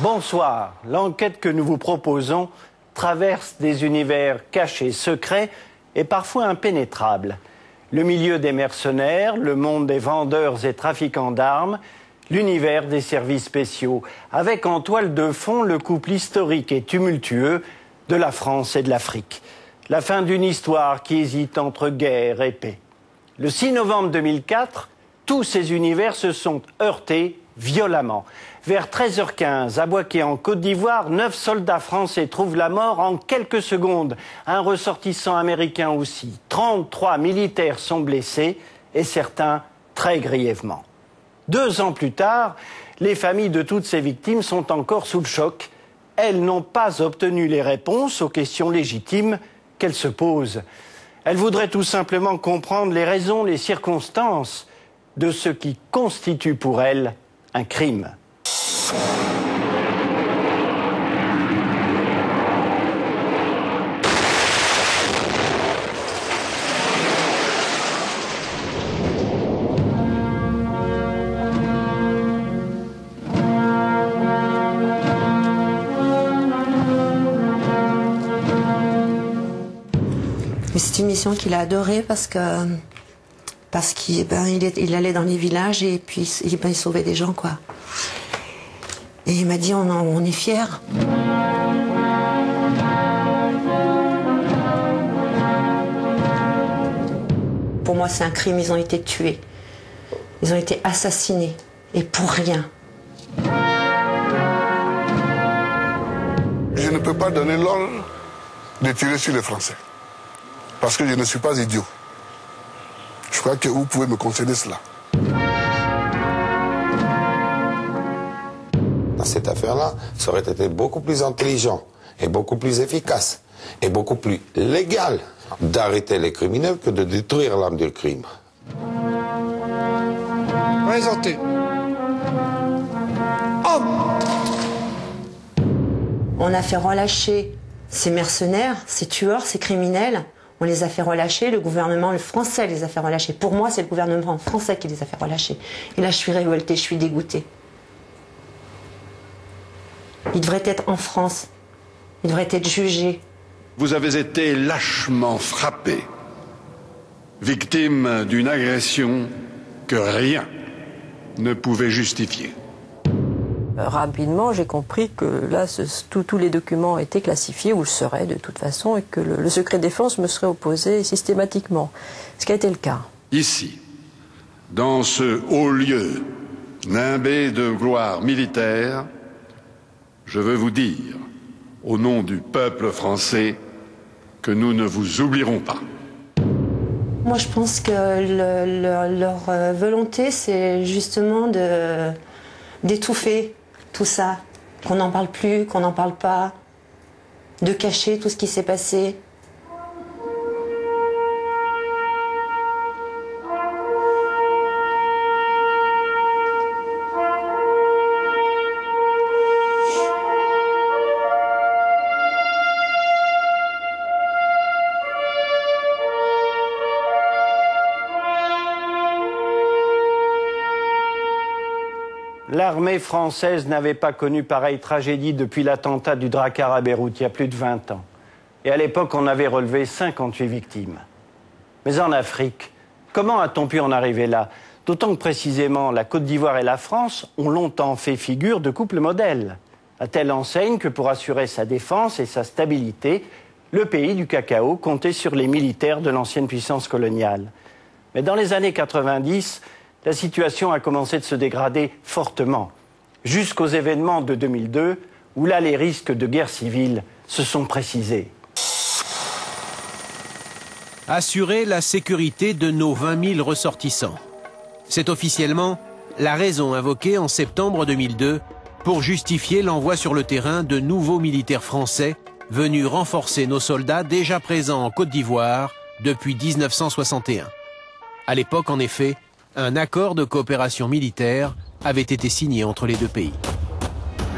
Bonsoir. L'enquête que nous vous proposons traverse des univers cachés, secrets et parfois impénétrables. Le milieu des mercenaires, le monde des vendeurs et trafiquants d'armes, l'univers des services spéciaux, avec en toile de fond le couple historique et tumultueux de la France et de l'Afrique. La fin d'une histoire qui hésite entre guerre et paix. Le 6 novembre 2004, tous ces univers se sont heurtés violemment. Vers 13h15, à Bouaké, en Côte d'Ivoire, 9 soldats français trouvent la mort en quelques secondes. Un ressortissant américain aussi. 33 militaires sont blessés et certains très grièvement. 2 ans plus tard, les familles de toutes ces victimes sont encore sous le choc. Elles n'ont pas obtenu les réponses aux questions légitimes qu'elles se posent. Elles voudraient tout simplement comprendre les raisons, les circonstances de ce qui constitue pour elles un crime. C'est une mission qu'il a adorée parce qu'il il allait dans les villages et puis il sauvait des gens, quoi. Et il m'a dit on est fiers. Pour moi c'est un crime, ils ont été tués. Ils ont été assassinés. Et pour rien. Je ne peux pas donner l'ordre de tirer sur les Français. Parce que je ne suis pas idiot. Je crois que vous pouvez me concéder cela. Dans cette affaire-là, ça aurait été beaucoup plus intelligent et beaucoup plus efficace et beaucoup plus légal d'arrêter les criminels que de détruire l'arme du crime. Présentez. Homme. On a fait relâcher ces mercenaires, ces tueurs, ces criminels. On les a fait relâcher, le gouvernement français les a fait relâcher. Pour moi, c'est le gouvernement français qui les a fait relâcher. Et là, je suis révoltée, je suis dégoûtée. Ils devraient être en France. Ils devraient être jugés. Vous avez été lâchement frappé, victime d'une agression que rien ne pouvait justifier. Rapidement, j'ai compris que là, tous les documents étaient classifiés, ou le seraient de toute façon, et que le secret défense me serait opposé systématiquement, ce qui a été le cas. Ici, dans ce haut lieu, nimbé de gloire militaire, je veux vous dire, au nom du peuple français, que nous ne vous oublierons pas. Moi, je pense que leur volonté, c'est justement d'étouffer tout ça, qu'on n'en parle plus, qu'on n'en parle pas, de cacher tout ce qui s'est passé. L'armée française n'avait pas connu pareille tragédie depuis l'attentat du Drakkar à Beyrouth, il y a plus de 20 ans. Et à l'époque, on avait relevé 58 victimes. Mais en Afrique, comment a-t-on pu en arriver là? D'autant que précisément, la Côte d'Ivoire et la France ont longtemps fait figure de couple modèle. À telle enseigne que pour assurer sa défense et sa stabilité, le pays du cacao comptait sur les militaires de l'ancienne puissance coloniale. Mais dans les années 90, la situation a commencé de se dégrader fortement, jusqu'aux événements de 2002, où là les risques de guerre civile se sont précisés. Assurer la sécurité de nos 20 000 ressortissants. C'est officiellement la raison invoquée en septembre 2002 pour justifier l'envoi sur le terrain de nouveaux militaires français venus renforcer nos soldats déjà présents en Côte d'Ivoire depuis 1961. À l'époque, en effet, un accord de coopération militaire avait été signé entre les deux pays.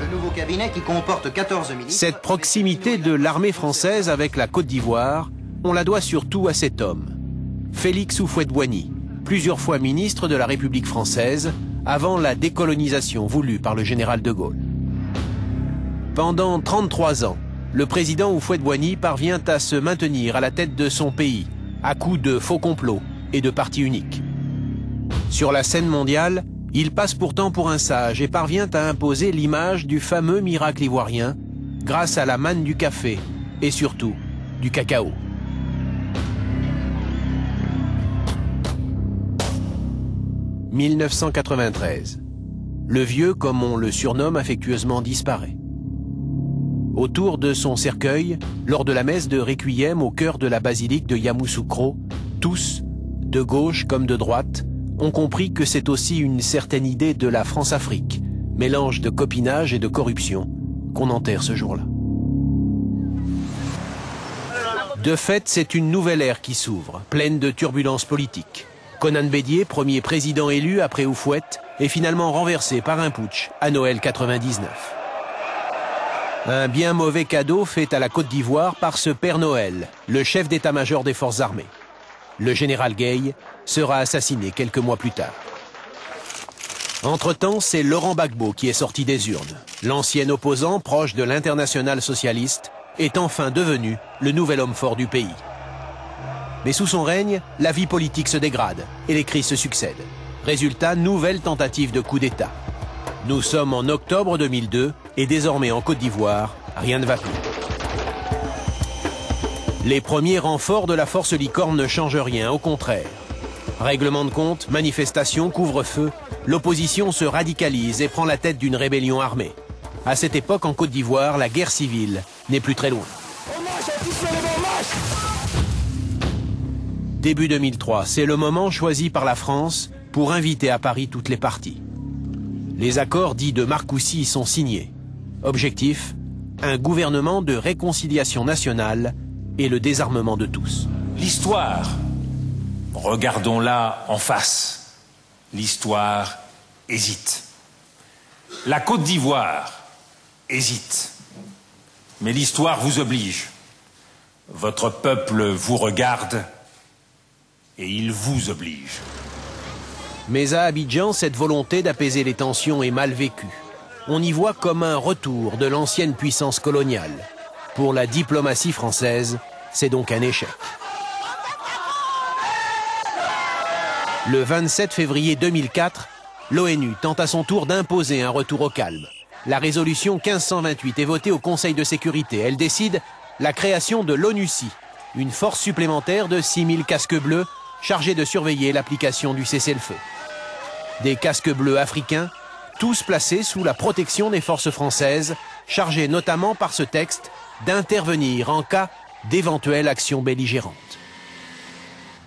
Le nouveau cabinet qui comporte 14 ministres... Cette proximité de l'armée française avec la Côte d'Ivoire, on la doit surtout à cet homme, Félix Houphouët-Boigny, plusieurs fois ministre de la République française, avant la décolonisation voulue par le général de Gaulle. Pendant 33 ans, le président Houphouët-Boigny parvient à se maintenir à la tête de son pays, à coups de faux complots et de partis uniques. Sur la scène mondiale, il passe pourtant pour un sage et parvient à imposer l'image du fameux miracle ivoirien grâce à la manne du café et surtout du cacao. « 1993. Le vieux, comme on le surnomme affectueusement, disparaît. Autour de son cercueil, lors de la messe de Requiem au cœur de la basilique de Yamoussoukro, tous, de gauche comme de droite, ont compris que c'est aussi une certaine idée de la France-Afrique, mélange de copinage et de corruption, qu'on enterre ce jour-là. De fait, c'est une nouvelle ère qui s'ouvre, pleine de turbulences politiques. Konan Bédié, premier président élu après Houphouët, est finalement renversé par un putsch à Noël 99. Un bien mauvais cadeau fait à la Côte d'Ivoire par ce Père Noël, le chef d'état-major des forces armées. Le général Gueye sera assassiné quelques mois plus tard. Entre-temps, c'est Laurent Gbagbo qui est sorti des urnes. L'ancien opposant, proche de l'Internationale socialiste, est enfin devenu le nouvel homme fort du pays. Mais sous son règne, la vie politique se dégrade et les crises se succèdent. Résultat, nouvelle tentative de coup d'État. Nous sommes en octobre 2002 et désormais en Côte d'Ivoire, rien ne va plus. Les premiers renforts de la force licorne ne changent rien, au contraire. Règlement de compte, manifestations, couvre-feu, l'opposition se radicalise et prend la tête d'une rébellion armée. À cette époque, en Côte d'Ivoire, la guerre civile n'est plus très loin. Début 2003, c'est le moment choisi par la France pour inviter à Paris toutes les parties. Les accords dits de Marcoussis sont signés. Objectif, un gouvernement de réconciliation nationale et le désarmement de tous. L'histoire, regardons-la en face. L'histoire hésite. La Côte d'Ivoire hésite. Mais l'histoire vous oblige. Votre peuple vous regarde et il vous oblige. Mais à Abidjan, cette volonté d'apaiser les tensions est mal vécue. On y voit comme un retour de l'ancienne puissance coloniale. Pour la diplomatie française, c'est donc un échec. Le 27 février 2004, l'ONU tente à son tour d'imposer un retour au calme. La résolution 1528 est votée au Conseil de sécurité. Elle décide la création de l'ONUCI, une force supplémentaire de 6000 casques bleus chargés de surveiller l'application du cessez-le-feu. Des casques bleus africains, tous placés sous la protection des forces françaises, chargées notamment par ce texte d'intervenir en cas d'éventuelle action belligérante.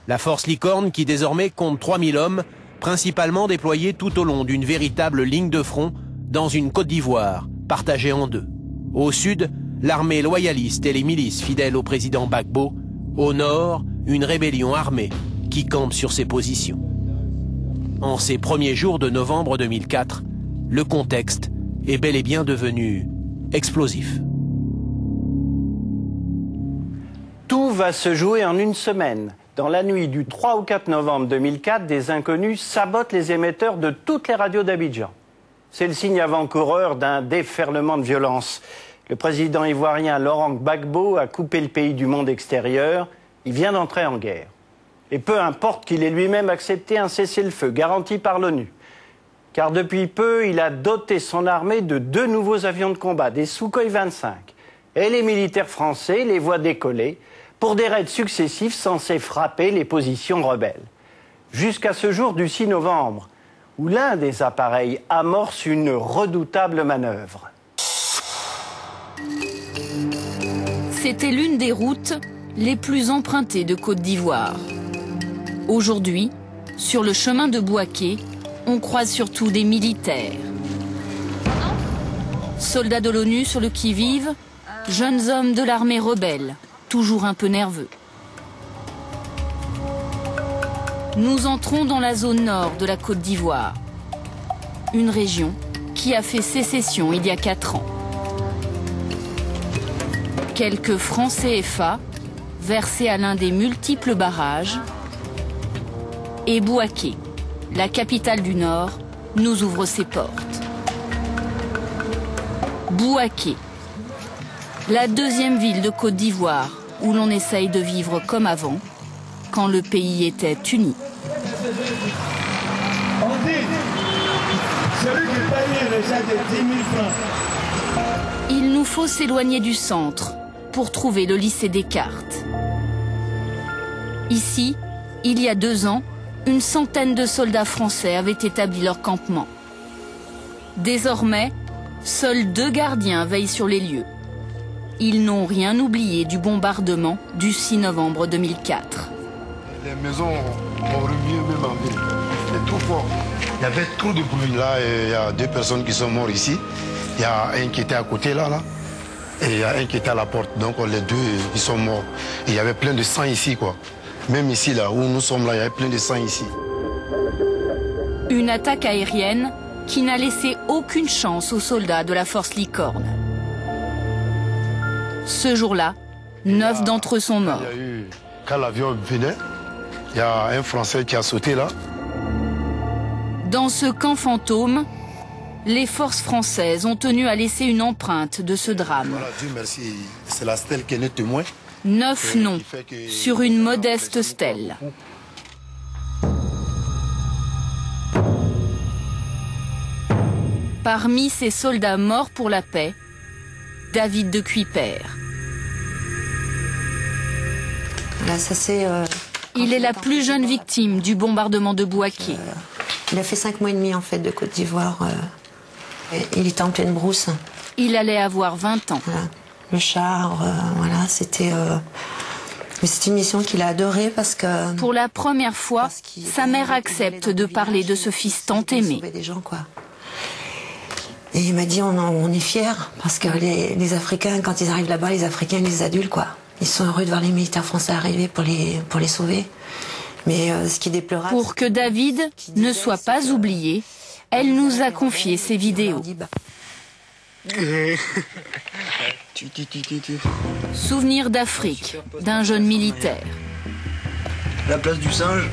La force Licorne, qui désormais compte 3000 hommes, principalement déployés tout au long d'une véritable ligne de front dans une Côte d'Ivoire partagée en deux. Au sud, l'armée loyaliste et les milices fidèles au président Gbagbo. Au nord, une rébellion armée qui campe sur ses positions. En ces premiers jours de novembre 2004, le contexte est bel et bien devenu explosif. Tout va se jouer en une semaine. Dans la nuit du 3 au 4 novembre 2004, des inconnus sabotent les émetteurs de toutes les radios d'Abidjan. C'est le signe avant-coureur d'un déferlement de violence. Le président ivoirien Laurent Gbagbo a coupé le pays du monde extérieur. Il vient d'entrer en guerre. Et peu importe qu'il ait lui-même accepté un cessez-le-feu garanti par l'ONU. Car depuis peu, il a doté son armée de 2 nouveaux avions de combat, des Sukhoi 25. Et les militaires français les voient décoller pour des raids successifs censés frapper les positions rebelles. Jusqu'à ce jour du 6 novembre, où l'un des appareils amorce une redoutable manœuvre. C'était l'une des routes les plus empruntés de Côte d'Ivoire. Aujourd'hui, sur le chemin de Bouaké, on croise surtout des militaires. Soldats de l'ONU sur le qui-vive, jeunes hommes de l'armée rebelle, toujours un peu nerveux. Nous entrons dans la zone nord de la Côte d'Ivoire, une région qui a fait sécession il y a 4 ans. Quelques francs CFA versés à l'un des multiples barrages et Bouaké, la capitale du Nord, nous ouvre ses portes. Bouaké, la deuxième ville de Côte d'Ivoire où l'on essaye de vivre comme avant, quand le pays était uni. Il nous faut s'éloigner du centre pour trouver le lycée Descartes. Ici, il y a 2 ans, une centaine de soldats français avaient établi leur campement. Désormais, seuls 2 gardiens veillent sur les lieux. Ils n'ont rien oublié du bombardement du 6 novembre 2004. Les maisons ont remué même en ville. C'était trop fort. Il y avait trop de bruit là. Il y a 2 personnes qui sont mortes ici. Il y a un qui était à côté là. Et il y a un qui était à la porte. Donc les 2, ils sont morts. Et il y avait plein de sang ici, quoi. Même ici, là, où nous sommes là, il y avait plein de sang ici. Une attaque aérienne qui n'a laissé aucune chance aux soldats de la force Licorne. Ce jour-là, 9 d'entre eux sont morts. Il y a eu, quand l'avion venait, il y a un Français qui a sauté là. Dans ce camp fantôme, les forces françaises ont tenu à laisser une empreinte de ce drame. Voilà, Dieu merci, c'est la stèle qui est notre témoin. 9 noms sur une modeste stèle. Parmi ces soldats morts pour la paix, David de Cuypers. Là, ça c'est. Il est la plus jeune victime du bombardement de Bouaké. Il a fait 5 mois et demi en fait de Côte d'Ivoire. Il était en pleine brousse. Il allait avoir 20 ans. Voilà. Le char, voilà, c'était. Mais c'est une mission qu'il a adorée parce que. Pour la première fois, sa mère accepte de parler de ce fils tant aimé. Des gens, quoi. Et il m'a dit on est fiers parce que les Africains, quand ils arrivent là-bas, les Africains, les adultes, quoi. Ils sont heureux de voir les militaires français arriver pour les sauver. Mais ce qui est déplorable... Pour que David ne soit pas oublié, elle nous a confié ses vidéos. Souvenir d'Afrique, d'un jeune militaire. La place du singe.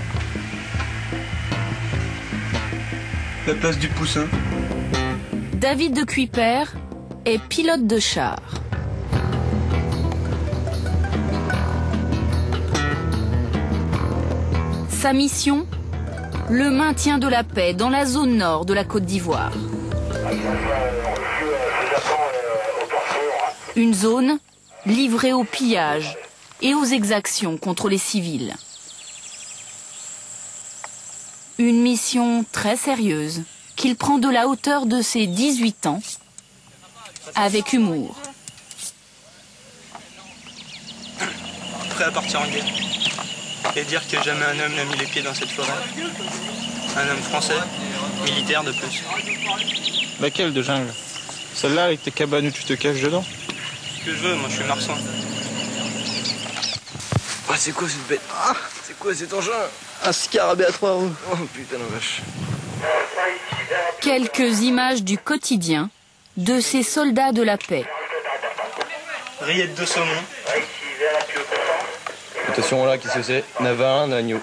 La place du poussin. David de Cuypers est pilote de char. Sa mission, le maintien de la paix dans la zone nord de la Côte d'Ivoire. Une zone livrée au pillage et aux exactions contre les civils. Une mission très sérieuse qu'il prend de la hauteur de ses 18 ans avec humour. Prêt à partir en guerre. Et dire que jamais un homme n'a mis les pieds dans cette forêt. Un homme français, militaire de plus. Laquelle de jungle? Celle-là avec tes cabanes où tu te caches dedans? Ce que je veux, moi je suis marsan. Ah, c'est quoi cette bête? Ah, c'est quoi cet engin? Un scarabée à 3 roues. Oh putain la vache. Quelques images du quotidien de ces soldats de la paix. Rillettes de saumon. Attention là, qu'est-ce que c'est? Navin, agneau.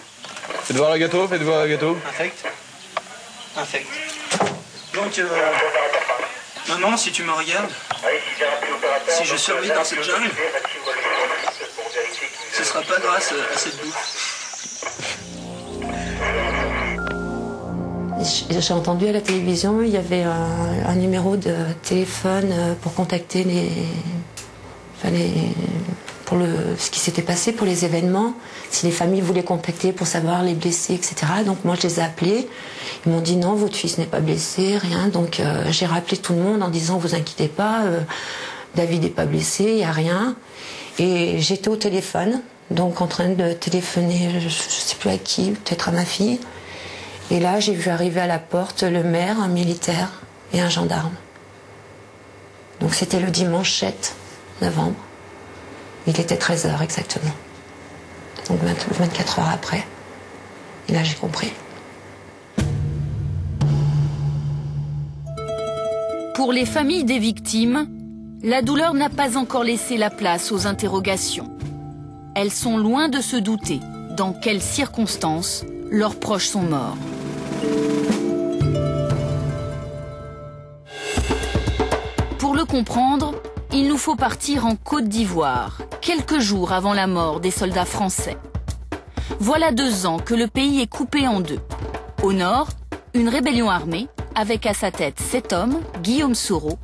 Faites voir le gâteau, faites voir le gâteau. Infect. Infect. Donc, maman, si tu me regardes, si je survis dans cette jungle, ce sera pas grâce à cette bouffe. J'ai entendu à la télévision, il y avait un numéro de téléphone pour contacter pour ce qui s'était passé, pour les événements, si les familles voulaient contacter pour savoir les blessés, etc. Donc moi je les ai appelés, ils m'ont dit non, votre fils n'est pas blessé, rien. Donc j'ai rappelé tout le monde en disant vous inquiétez pas, David n'est pas blessé, il n'y a rien. Et j'étais au téléphone. donc en train de téléphoner, je ne sais plus à qui, peut-être à ma fille. Et là, j'ai vu arriver à la porte le maire, un militaire et un gendarme. Donc c'était le dimanche 7 novembre. Il était 13h exactement. Donc 24 heures après. Et là, j'ai compris. Pour les familles des victimes, la douleur n'a pas encore laissé la place aux interrogations. Elles sont loin de se douter dans quelles circonstances leurs proches sont morts. Pour le comprendre, il nous faut partir en Côte d'Ivoire, quelques jours avant la mort des soldats français. Voilà 2 ans que le pays est coupé en deux. Au nord, une rébellion armée, avec à sa tête 7 hommes, Guillaume Soro.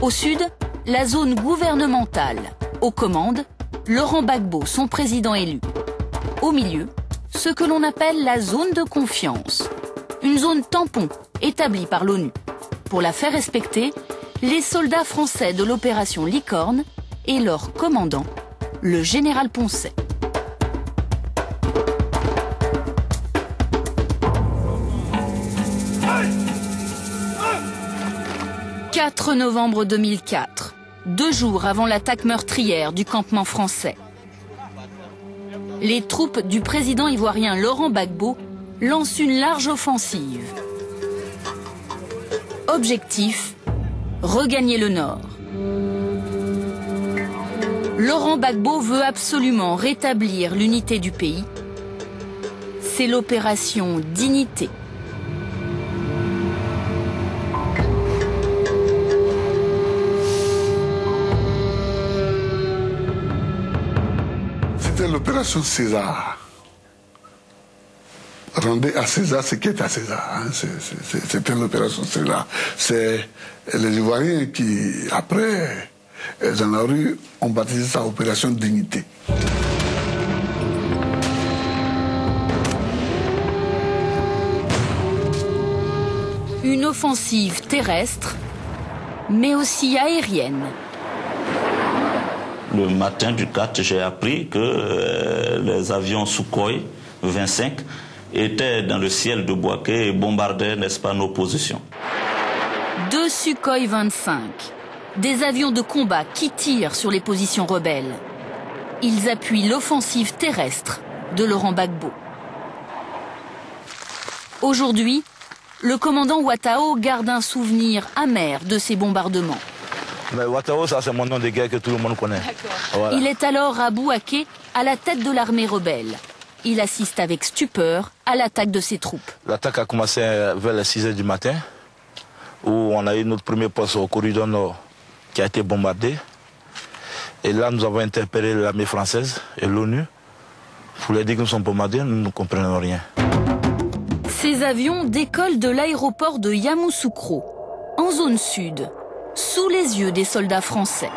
Au sud, la zone gouvernementale. Aux commandes, Laurent Gbagbo, son président élu. Au milieu, ce que l'on appelle la zone de confiance. Une zone tampon établie par l'ONU. Pour la faire respecter, les soldats français de l'opération Licorne et leur commandant, le général Poncet. 4 novembre 2004, 2 jours avant l'attaque meurtrière du campement français. Les troupes du président ivoirien Laurent Gbagbo lancent une large offensive. Objectif, regagner le nord. Laurent Gbagbo veut absolument rétablir l'unité du pays. C'est l'opération Dignité. C'était l'opération César. Rendez à César ce qui est à César. Hein. C'était l'opération César. C'est les Ivoiriens qui, après, dans la rue, ont baptisé ça opération Dignité. Une offensive terrestre, mais aussi aérienne. Le matin du 4, j'ai appris que les avions Sukhoi 25 étaient dans le ciel de Bouaké et bombardaient, n'est-ce pas, nos positions. 2 Sukhoi 25, des avions de combat qui tirent sur les positions rebelles. Ils appuient l'offensive terrestre de Laurent Gbagbo. Aujourd'hui, le commandant Ouattao garde un souvenir amer de ces bombardements. Mais Ouattao, ça c'est mon nom de guerre que tout le monde connaît. Voilà. Il est alors à Bouaké, à la tête de l'armée rebelle. Il assiste avec stupeur à l'attaque de ses troupes. L'attaque a commencé vers les 6 h du matin, où on a eu notre premier poste au corridor nord qui a été bombardé. Et là, nous avons interpellé l'armée française et l'ONU pour leur dire que nous sommes bombardés, nous ne comprenons rien. Ces avions décollent de l'aéroport de Yamoussoukro, en zone sud, sous les yeux des soldats français.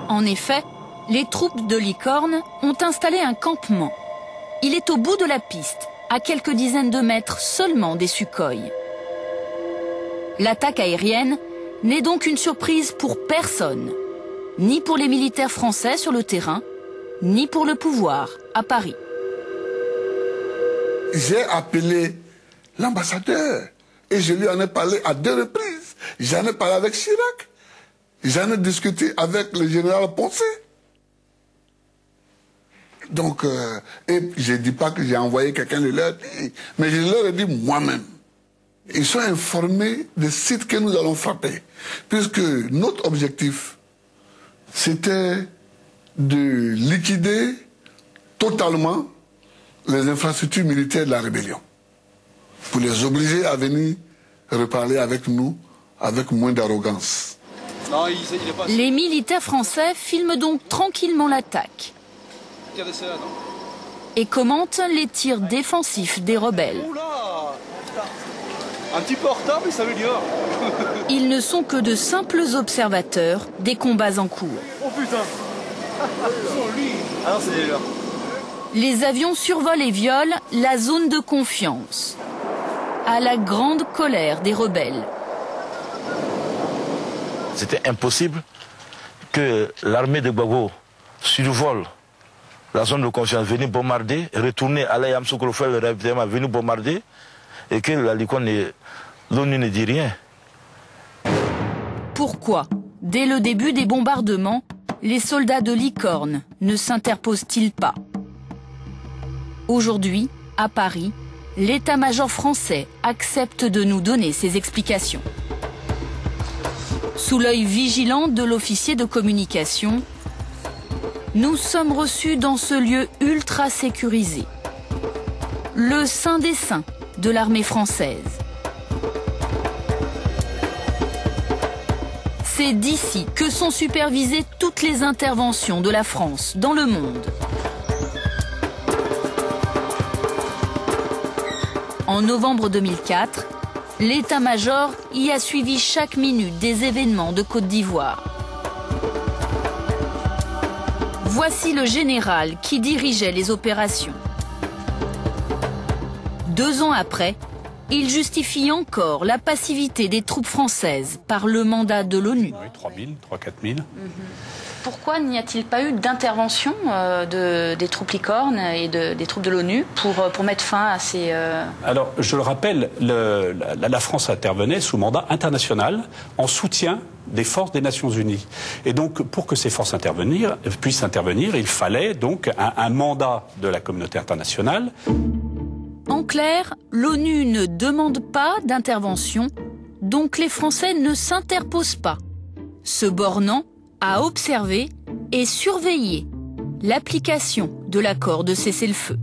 En effet, les troupes de Licorne ont installé un campement. Il est au bout de la piste, à quelques dizaines de mètres seulement des Sukhoi. L'attaque aérienne n'est donc une surprise pour personne, ni pour les militaires français sur le terrain, ni pour le pouvoir à Paris. J'ai appelé l'ambassadeur et je lui en ai parlé à 2 reprises. J'en ai parlé avec Chirac. J'en ai discuté avec le général Poncet. Donc, et je ne dis pas que j'ai envoyé quelqu'un de leur dire, mais je leur ai dit moi-même. Ils sont informés des sites que nous allons frapper, puisque notre objectif, c'était de liquider totalement les infrastructures militaires de la rébellion, pour les obliger à venir reparler avec nous avec moins d'arrogance. Les militaires français filment donc tranquillement l'attaque et commentent les tirs défensifs des rebelles. Un petit peu en retard, mais ça améliore. Ils ne sont que de simples observateurs des combats en cours. Oh putain. Ah non, c'est des leurs. Les avions survolent et violent la zone de confiance, à la grande colère des rebelles. C'était impossible que l'armée de Gbagbo survolent la zone de confiance, venir bombarder, retourner à Yamoussoukro, faire le ravitaillement, venir bombarder, et que l'ONU ne dit rien. Pourquoi, dès le début des bombardements, les soldats de Licorne ne s'interposent-ils pas? Aujourd'hui, à Paris, l'état-major français accepte de nous donner ses explications. Sous l'œil vigilant de l'officier de communication, nous sommes reçus dans ce lieu ultra sécurisé, le Saint des Saints de l'armée française. C'est d'ici que sont supervisées toutes les interventions de la France dans le monde. En novembre 2004, l'état-major y a suivi chaque minute des événements de Côte d'Ivoire. Voici le général qui dirigeait les opérations. 2 ans après, il justifie encore la passivité des troupes françaises par le mandat de l'ONU. Oui, 3 000, 4 000. Pourquoi n'y a-t-il pas eu d'intervention des troupes Licorne et des troupes de l'ONU pour mettre fin à ces... Alors, je le rappelle, la France intervenait sous mandat international en soutien des forces des Nations Unies. Et donc, pour que ces forces puissent intervenir, il fallait donc un mandat de la communauté internationale. En clair, l'ONU ne demande pas d'intervention, donc les Français ne s'interposent pas, se bornant à observer et surveiller l'application de l'accord de cessez-le-feu.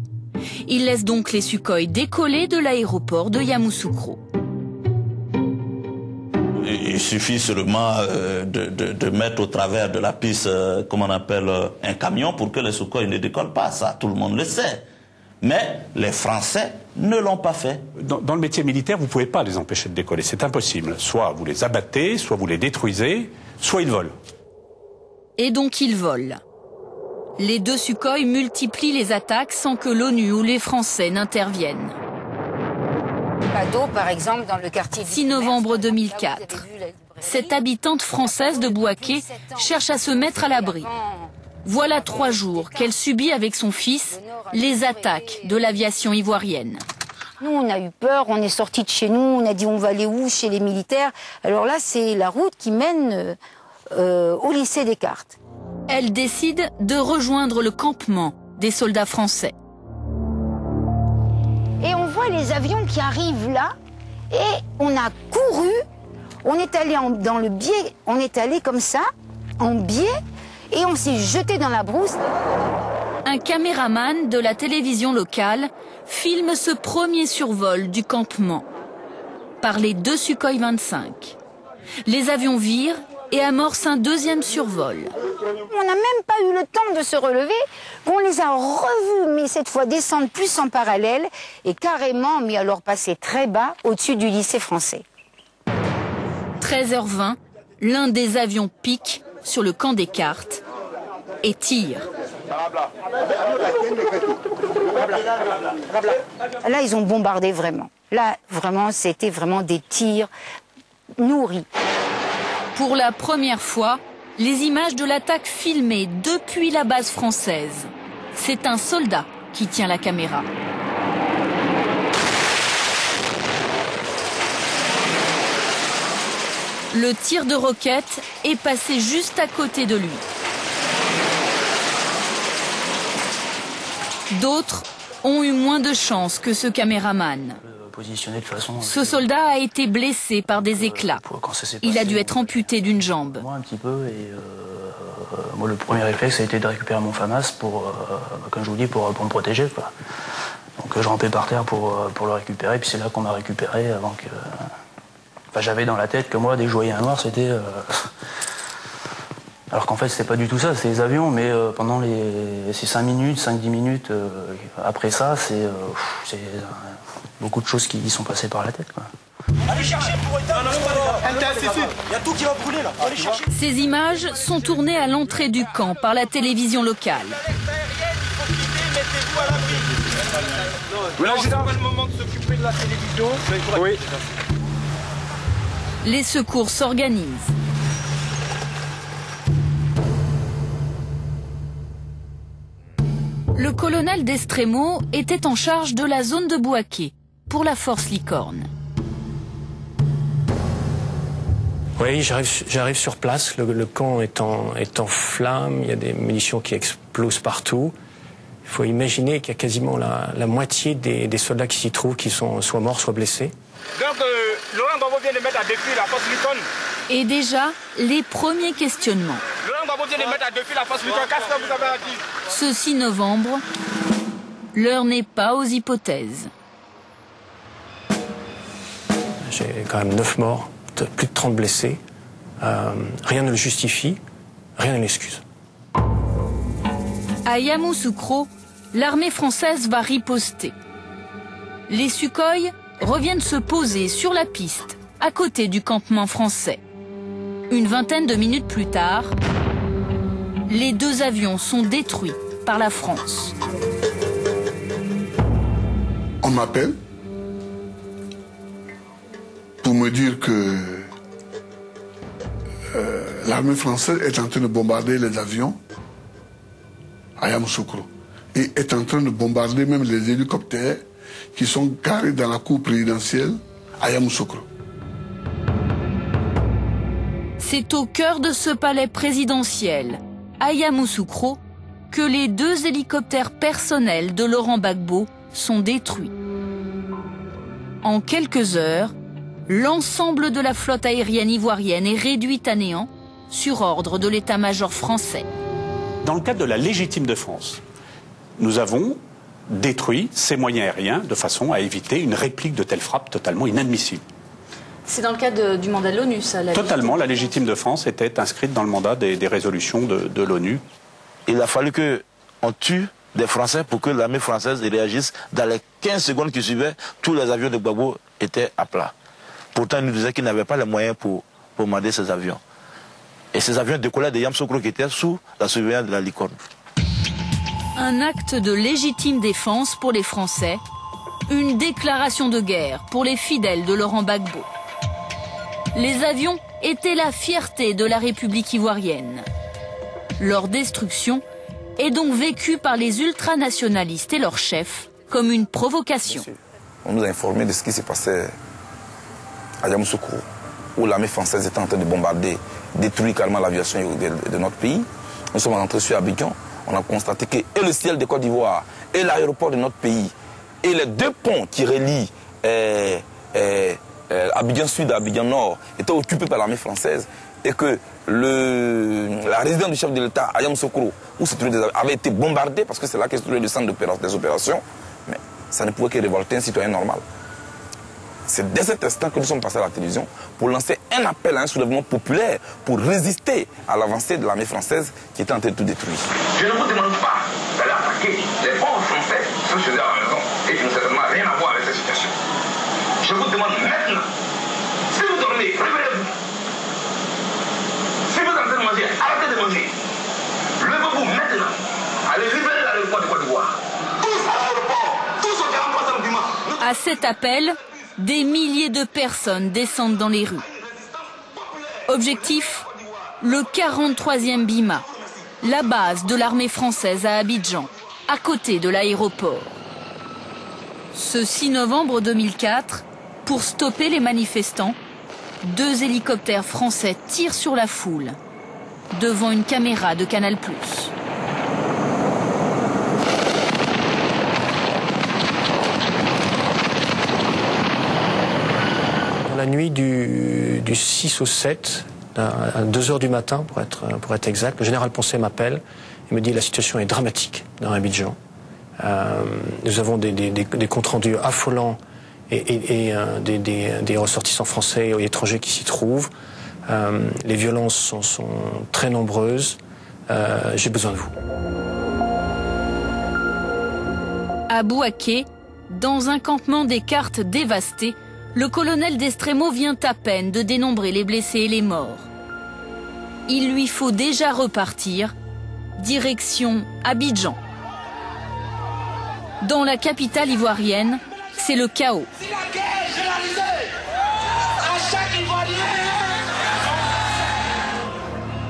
Ils laissent donc les Sukhoi décoller de l'aéroport de Yamoussoukro. Il suffit seulement de mettre au travers de la piste, comme on appelle, un camion pour que les Sukhoi ne décollent pas. Ça, tout le monde le sait. Mais les Français ne l'ont pas fait. Dans le métier militaire, vous ne pouvez pas les empêcher de décoller. C'est impossible. Soit vous les abattez, soit vous les détruisez, soit ils volent. Et donc ils volent. Les 2 Sukhoi multiplient les attaques sans que l'ONU ou les Français n'interviennent. Par exemple, dans le quartier 6 novembre 2004. Cette habitante française de Bouaké cherche à se mettre à l'abri. Voilà 3 jours qu'elle subit avec son fils les attaques de l'aviation ivoirienne. Nous, on a eu peur, on est sortis de chez nous, on a dit on va aller où? Chez les militaires. Alors là, c'est la route qui mène au lycée Descartes. Elle décide de rejoindre le campement des soldats français. Et on voit les avions qui arrivent là, et on a couru, on est allé dans le biais, on est allé comme ça, en biais, et on s'est jeté dans la brousse. Un caméraman de la télévision locale filme ce premier survol du campement par les 2 Sukhoi 25. Les avions virent et amorcent un 2e survol. On n'a même pas eu le temps de se relever, qu'on les a revus, mais cette fois descendre plus en parallèle et carrément, mais alors passer très bas au-dessus du lycée français. 13h20, l'un des avions pique sur le camp Descartes et tire. Là, ils ont bombardé vraiment. Là, vraiment, c'était vraiment des tirs nourris. Pour la première fois, les images de l'attaque filmées depuis la base française. C'est un soldat qui tient la caméra. Le tir de roquette est passé juste à côté de lui. D'autres ont eu moins de chance que ce caméraman. Positionné de façon... Ce soldat a été blessé par des éclats. Il a dû être amputé d'une jambe. Moi un petit peu et moi le premier réflexe a été de récupérer mon FAMAS pour, comme je vous dis, pour me protéger, quoi. Donc je rampais par terre pour le récupérer, puis c'est là qu'on m'a récupéré avant que... Enfin, j'avais dans la tête que moi, dès que je voyais un noir, c'était... Alors qu'en fait, c'était pas du tout ça, c'est les avions, mais pendant ces 5 minutes, 5-10 minutes après ça, c'est beaucoup de choses qui sont passées par la tête, quoi. Allez chercher pour éteindre. Il y a tout qui va brûler là. Allez chercher. Ces images sont tournées à l'entrée du camp par la télévision locale. Mettez-vous à l'abri. C'est pas le moment de s'occuper de la télévision. Oui. Les secours s'organisent. Le colonel Destremo était en charge de la zone de Bouaké pour la force Licorne. Oui, j'arrive sur place, le camp est en flammes, il y a des munitions qui explosent partout. Il faut imaginer qu'il y a quasiment la moitié des soldats qui s'y trouvent qui sont soit morts, soit blessés. Donc, Laurent Gbagbo vient de mettre à défi la force Licorne. Et déjà, les premiers questionnements. Laurent Gbagbo vient de mettre à défi la force Licorne. Qu'est-ce que vous avez à dire? Ce 6 novembre, l'heure n'est pas aux hypothèses. J'ai quand même 9 morts, plus de 30 blessés. Rien ne le justifie, rien ne l'excuse. À Yamoussoukro, l'armée française va riposter. Les Sukhoi reviennent se poser sur la piste, à côté du campement français. Une vingtaine de minutes plus tard, les 2 avions sont détruits par la France. On m'appelle pour me dire que l'armée française est en train de bombarder les avions à Yamoussoukro et est en train de bombarder même les hélicoptères qui sont garés dans la cour présidentielle à Yamoussoukro. C'est au cœur de ce palais présidentiel, à Yamoussoukro, que les 2 hélicoptères personnels de Laurent Gbagbo sont détruits. En quelques heures, l'ensemble de la flotte aérienne ivoirienne est réduite à néant sur ordre de l'état-major français. Dans le cadre de la légitime défense, nous avons détruit ces moyens aériens de façon à éviter une réplique de telles frappes totalement inadmissible. C'est dans le cadre du mandat de l'ONU, ça? Totalement, la légitime défense était inscrite dans le mandat des résolutions de l'ONU. Il a fallu qu'on tue des Français pour que l'armée française réagisse. Dans les 15 secondes qui suivaient, tous les avions de Gbagbo étaient à plat. Pourtant, il nous disait qu'il n'avait pas les moyens pour commander ces avions. Et ces avions décollaient de Yamoussoukro qui était sous la surveillance de la Licorne. Un acte de légitime défense pour les Français, une déclaration de guerre pour les fidèles de Laurent Gbagbo. Les avions étaient la fierté de la République ivoirienne. Leur destruction est donc vécue par les ultranationalistes et leurs chefs comme une provocation. On nous a informé de ce qui s'est passé à Yamoussoukro, où l'armée française était en train de bombarder, détruire carrément l'aviation de notre pays. Nous sommes rentrés sur Abidjan. On a constaté que et le ciel de Côte d'Ivoire, et l'aéroport de notre pays, et les 2 ponts qui relient Abidjan Sud et Abidjan Nord étaient occupés par l'armée française, et que la résidence du chef de l'État à Yamoussoukro, où se trouvaient des avions, avait été bombardée parce que c'est là que se trouvait le centre des opérations. Mais ça ne pouvait que révolter un citoyen normal. C'est dès cet instant que nous sommes passés à la télévision pour lancer un appel à un soulèvement populaire pour résister à l'avancée de l'armée française qui était en train de tout détruire. Je ne vous demande pas d'aller attaquer les pauvres Français ceux chez eux à la maison et qui n'ont certainement rien à voir avec cette situation. Je vous demande maintenant, si vous dormez, réveillez-vous. Si vous êtes en train de manger, arrêtez de manger. Levez-vous maintenant. Allez libérer l'aéroport de Côte d'Ivoire. Tous à l'aéroport, tous au 43e dimanche. À cet appel, des milliers de personnes descendent dans les rues. Objectif, le 43e BIMA, la base de l'armée française à Abidjan, à côté de l'aéroport. Ce 6 novembre 2004, pour stopper les manifestants, 2 hélicoptères français tirent sur la foule, devant une caméra de Canal+. La nuit du 6 au 7, à 2 heures du matin pour être exact, le général Poncet m'appelle et me dit la situation est dramatique dans Abidjan. Nous avons des comptes rendus affolants et des ressortissants français et étrangers qui s'y trouvent. Les violences sont très nombreuses. J'ai besoin de vous. À Bouaké, dans un campement des cartes dévasté, le colonel Destremo vient à peine de dénombrer les blessés et les morts. Il lui faut déjà repartir, direction Abidjan. Dans la capitale ivoirienne, c'est le chaos.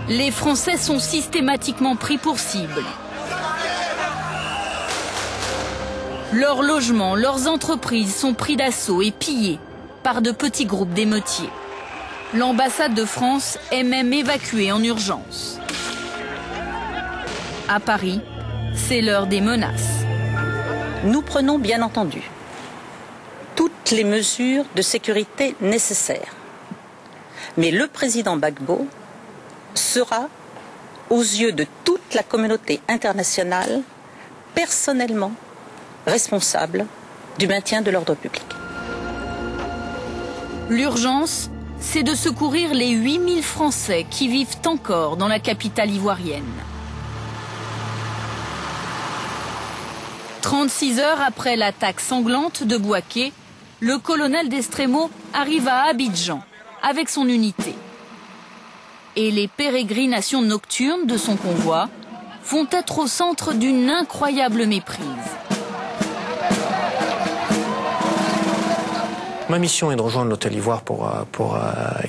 Les Français sont systématiquement pris pour cible. Leurs logements, leurs entreprises sont pris d'assaut et pillés par de petits groupes d'émeutiers. L'ambassade de France est même évacuée en urgence. À Paris, c'est l'heure des menaces. Nous prenons bien entendu toutes les mesures de sécurité nécessaires. Mais le président Gbagbo sera, aux yeux de toute la communauté internationale, personnellement responsable du maintien de l'ordre public. L'urgence, c'est de secourir les 8000 Français qui vivent encore dans la capitale ivoirienne. 36 heures après l'attaque sanglante de Bouaké, le colonel d'Estremo arrive à Abidjan avec son unité. Et les pérégrinations nocturnes de son convoi vont être au centre d'une incroyable méprise. Ma mission est de rejoindre l'Hôtel Ivoire pour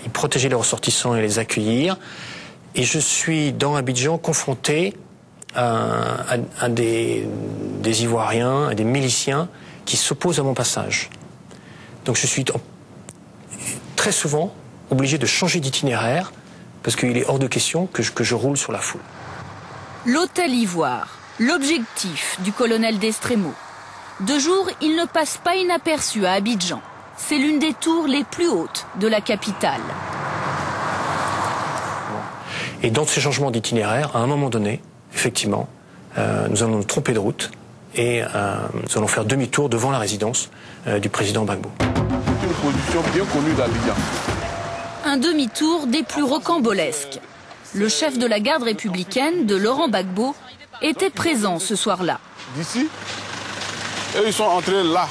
y protéger les ressortissants et les accueillir. Et je suis dans Abidjan confronté à des Ivoiriens, à des miliciens qui s'opposent à mon passage. Donc je suis très souvent obligé de changer d'itinéraire parce qu'il est hors de question que je roule sur la foule. L'Hôtel Ivoire, l'objectif du colonel d'Estremo. De jour, il ne passe pas inaperçu à Abidjan. C'est l'une des tours les plus hautes de la capitale. Et dans ces changements d'itinéraire, à un moment donné, effectivement, nous allons nous tromper de route et nous allons faire demi-tour devant la résidence du président Gbagbo. C'est une position bien connue d'Abidjan. Un demi-tour des plus rocambolesques. Le chef de la garde républicaine de Laurent Gbagbo était présent ce soir-là. D'ici, et ils sont entrés là.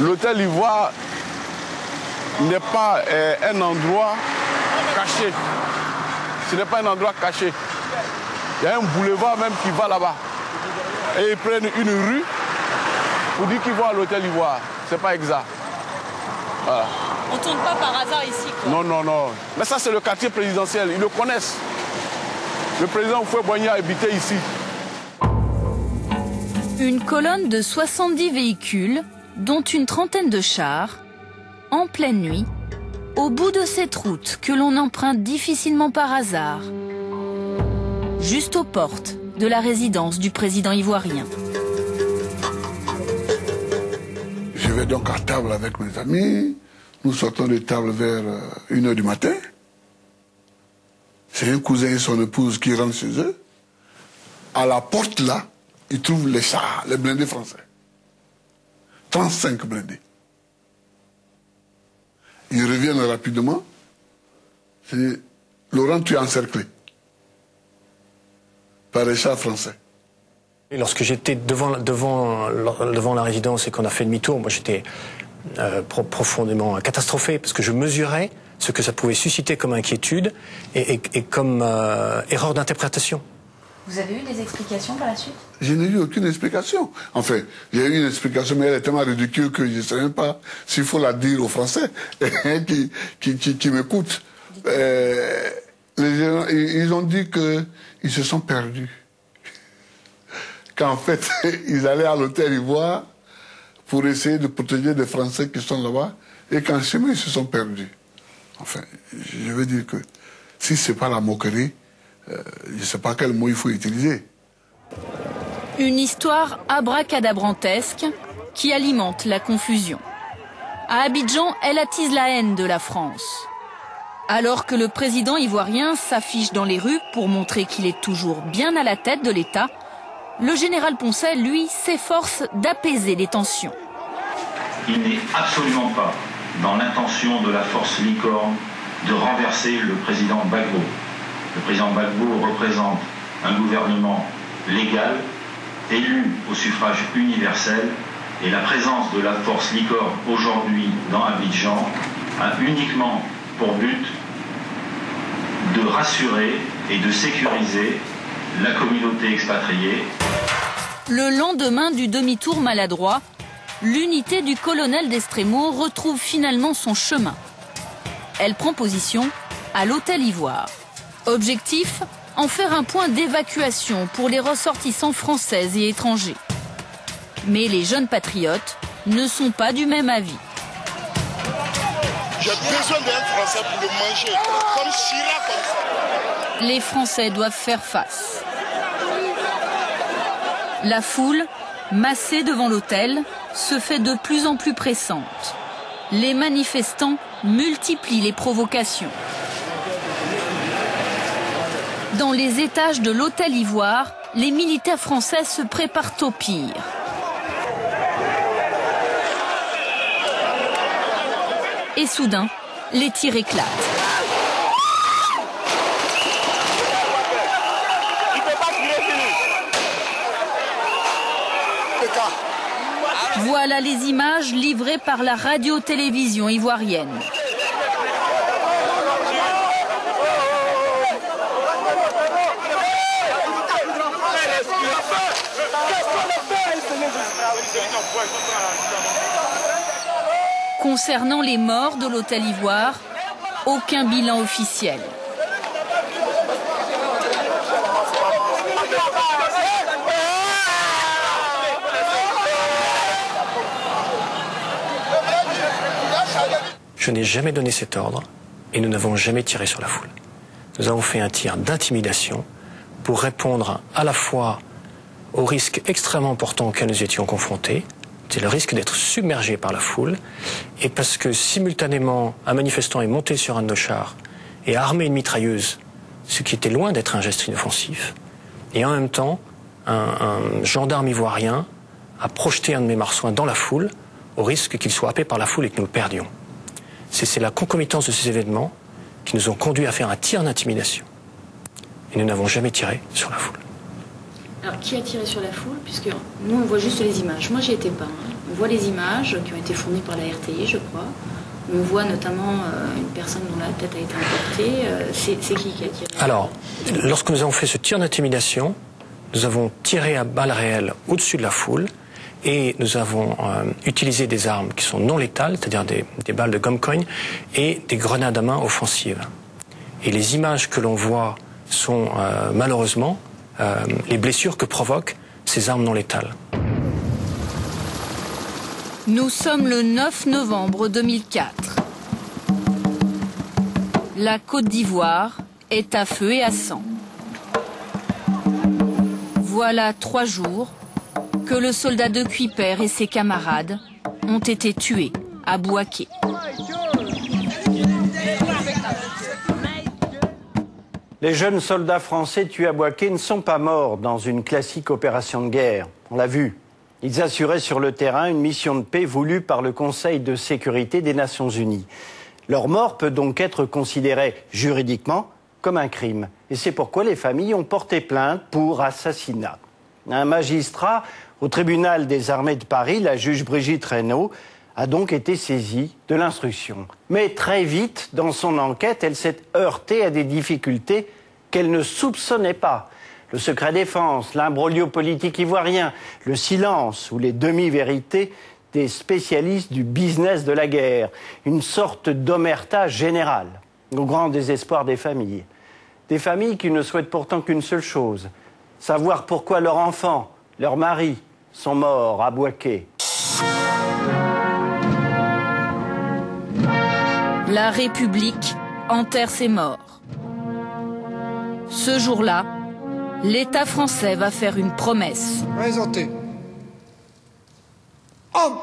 L'Hôtel Ivoire n'est pas un endroit caché. Ce n'est pas un endroit caché. Il y a un boulevard même qui va là-bas. Et ils prennent une rue pour dire qu'ils vont à l'Hôtel Ivoire. Ce n'est pas exact. Voilà. On ne tourne pas par hasard ici, quoi. Non, non, non. Mais ça, c'est le quartier présidentiel. Ils le connaissent. Le président Houphouët-Boigny a habité ici. Une colonne de 70 véhicules, dont une trentaine de chars, en pleine nuit, au bout de cette route que l'on emprunte difficilement par hasard, juste aux portes de la résidence du président ivoirien. Je vais donc à table avec mes amis. Nous sortons de table vers 1h du matin. C'est un cousin et son épouse qui rentrent chez eux. À la porte là, ils trouvent les chars, les blindés français. 35 blindés. Ils reviennent rapidement. C'est Laurent, tu es encerclé par les chars français. Et lorsque j'étais devant la résidence et qu'on a fait demi-tour, moi j'étais profondément catastrophé parce que je mesurais ce que ça pouvait susciter comme inquiétude et comme erreur d'interprétation. Vous avez eu des explications par la suite? Je n'ai eu aucune explication. Enfin, j'ai eu une explication, mais elle est tellement ridicule que je ne sais même pas s'il faut la dire aux Français qui m'écoutent. Les gens, ils ont dit qu'ils se sont perdus. Qu'en fait, ils allaient à l'Hôtel Ivoire pour essayer de protéger des Français qui sont là-bas, et qu'en chemin, ils se sont perdus. Enfin, je veux dire que si ce n'est pas la moquerie, je ne sais pas quel mot il faut utiliser. Une histoire abracadabrantesque qui alimente la confusion. À Abidjan, elle attise la haine de la France. Alors que le président ivoirien s'affiche dans les rues pour montrer qu'il est toujours bien à la tête de l'État, le général Poncet, lui, s'efforce d'apaiser les tensions. Il n'est absolument pas dans l'intention de la force Licorne de renverser le président Gbagbo. Le président Gbagbo représente un gouvernement légal, élu au suffrage universel, et la présence de la force Licorne aujourd'hui dans Abidjan a uniquement pour but de rassurer et de sécuriser la communauté expatriée. Le lendemain du demi-tour maladroit, l'unité du colonel d'Estremo retrouve finalement son chemin. Elle prend position à l'Hôtel Ivoire. Objectif, en faire un point d'évacuation pour les ressortissants français et étrangers. Mais les jeunes patriotes ne sont pas du même avis. J'ai besoin d'un Français pour le manger, comme Chirac, comme ça. Les Français doivent faire face. La foule, massée devant l'hôtel, se fait de plus en plus pressante. Les manifestants multiplient les provocations. Dans les étages de l'hôtel Ivoire, les militaires français se préparent au pire. Et soudain, les tirs éclatent. Voilà les images livrées par la radio-télévision ivoirienne. Concernant les morts de l'hôtel Ivoire, aucun bilan officiel. Je n'ai jamais donné cet ordre et nous n'avons jamais tiré sur la foule. Nous avons fait un tir d'intimidation pour répondre à la fois au risque extrêmement important auquel nous étions confrontés, c'est le risque d'être submergé par la foule, et parce que simultanément un manifestant est monté sur un de nos chars et a armé une mitrailleuse, ce qui était loin d'être un geste inoffensif, et en même temps un gendarme ivoirien a projeté un de mes marsouins dans la foule au risque qu'il soit happé par la foule et que nous le perdions. C'est la concomitance de ces événements qui nous ont conduits à faire un tir d'intimidation. Et nous n'avons jamais tiré sur la foule. Alors, qui a tiré sur la foule? Puisque nous, on voit juste les images. Moi, j'y étais pas. On voit les images qui ont été fournies par la RTI, je crois. On voit notamment une personne dont la tête a été emportée. C'est qui a tiré? Alors, lorsque nous avons fait ce tir d'intimidation, nous avons tiré à balles réelles au-dessus de la foule et nous avons utilisé des armes qui sont non létales, c'est-à-dire des balles de gomme-cogne et des grenades à main offensives. Et les images que l'on voit sont malheureusement les blessures que provoquent ces armes non létales. Nous sommes le 9 novembre 2004. La Côte d'Ivoire est à feu et à sang. Voilà 3 jours que le soldat de Kuiper et ses camarades ont été tués à Bouaké. Les jeunes soldats français tués à Bouaké ne sont pas morts dans une classique opération de guerre. On l'a vu. Ils assuraient sur le terrain une mission de paix voulue par le Conseil de sécurité des Nations Unies. Leur mort peut donc être considérée juridiquement comme un crime. Et c'est pourquoi les familles ont porté plainte pour assassinat. Un magistrat au tribunal des armées de Paris, la juge Brigitte Reynaud, a donc été saisie de l'instruction. Mais très vite, dans son enquête, elle s'est heurtée à des difficultés qu'elle ne soupçonnait pas. Le secret défense, l'imbroglio politique ivoirien, le silence ou les demi-vérités des spécialistes du business de la guerre, une sorte d'omerta générale, au grand désespoir des familles. Des familles qui ne souhaitent pourtant qu'une seule chose, savoir pourquoi leurs enfants, leurs maris sont morts à Bouaké. La République enterre ses morts. Ce jour-là, l'État français va faire une promesse. Présentez. Homme,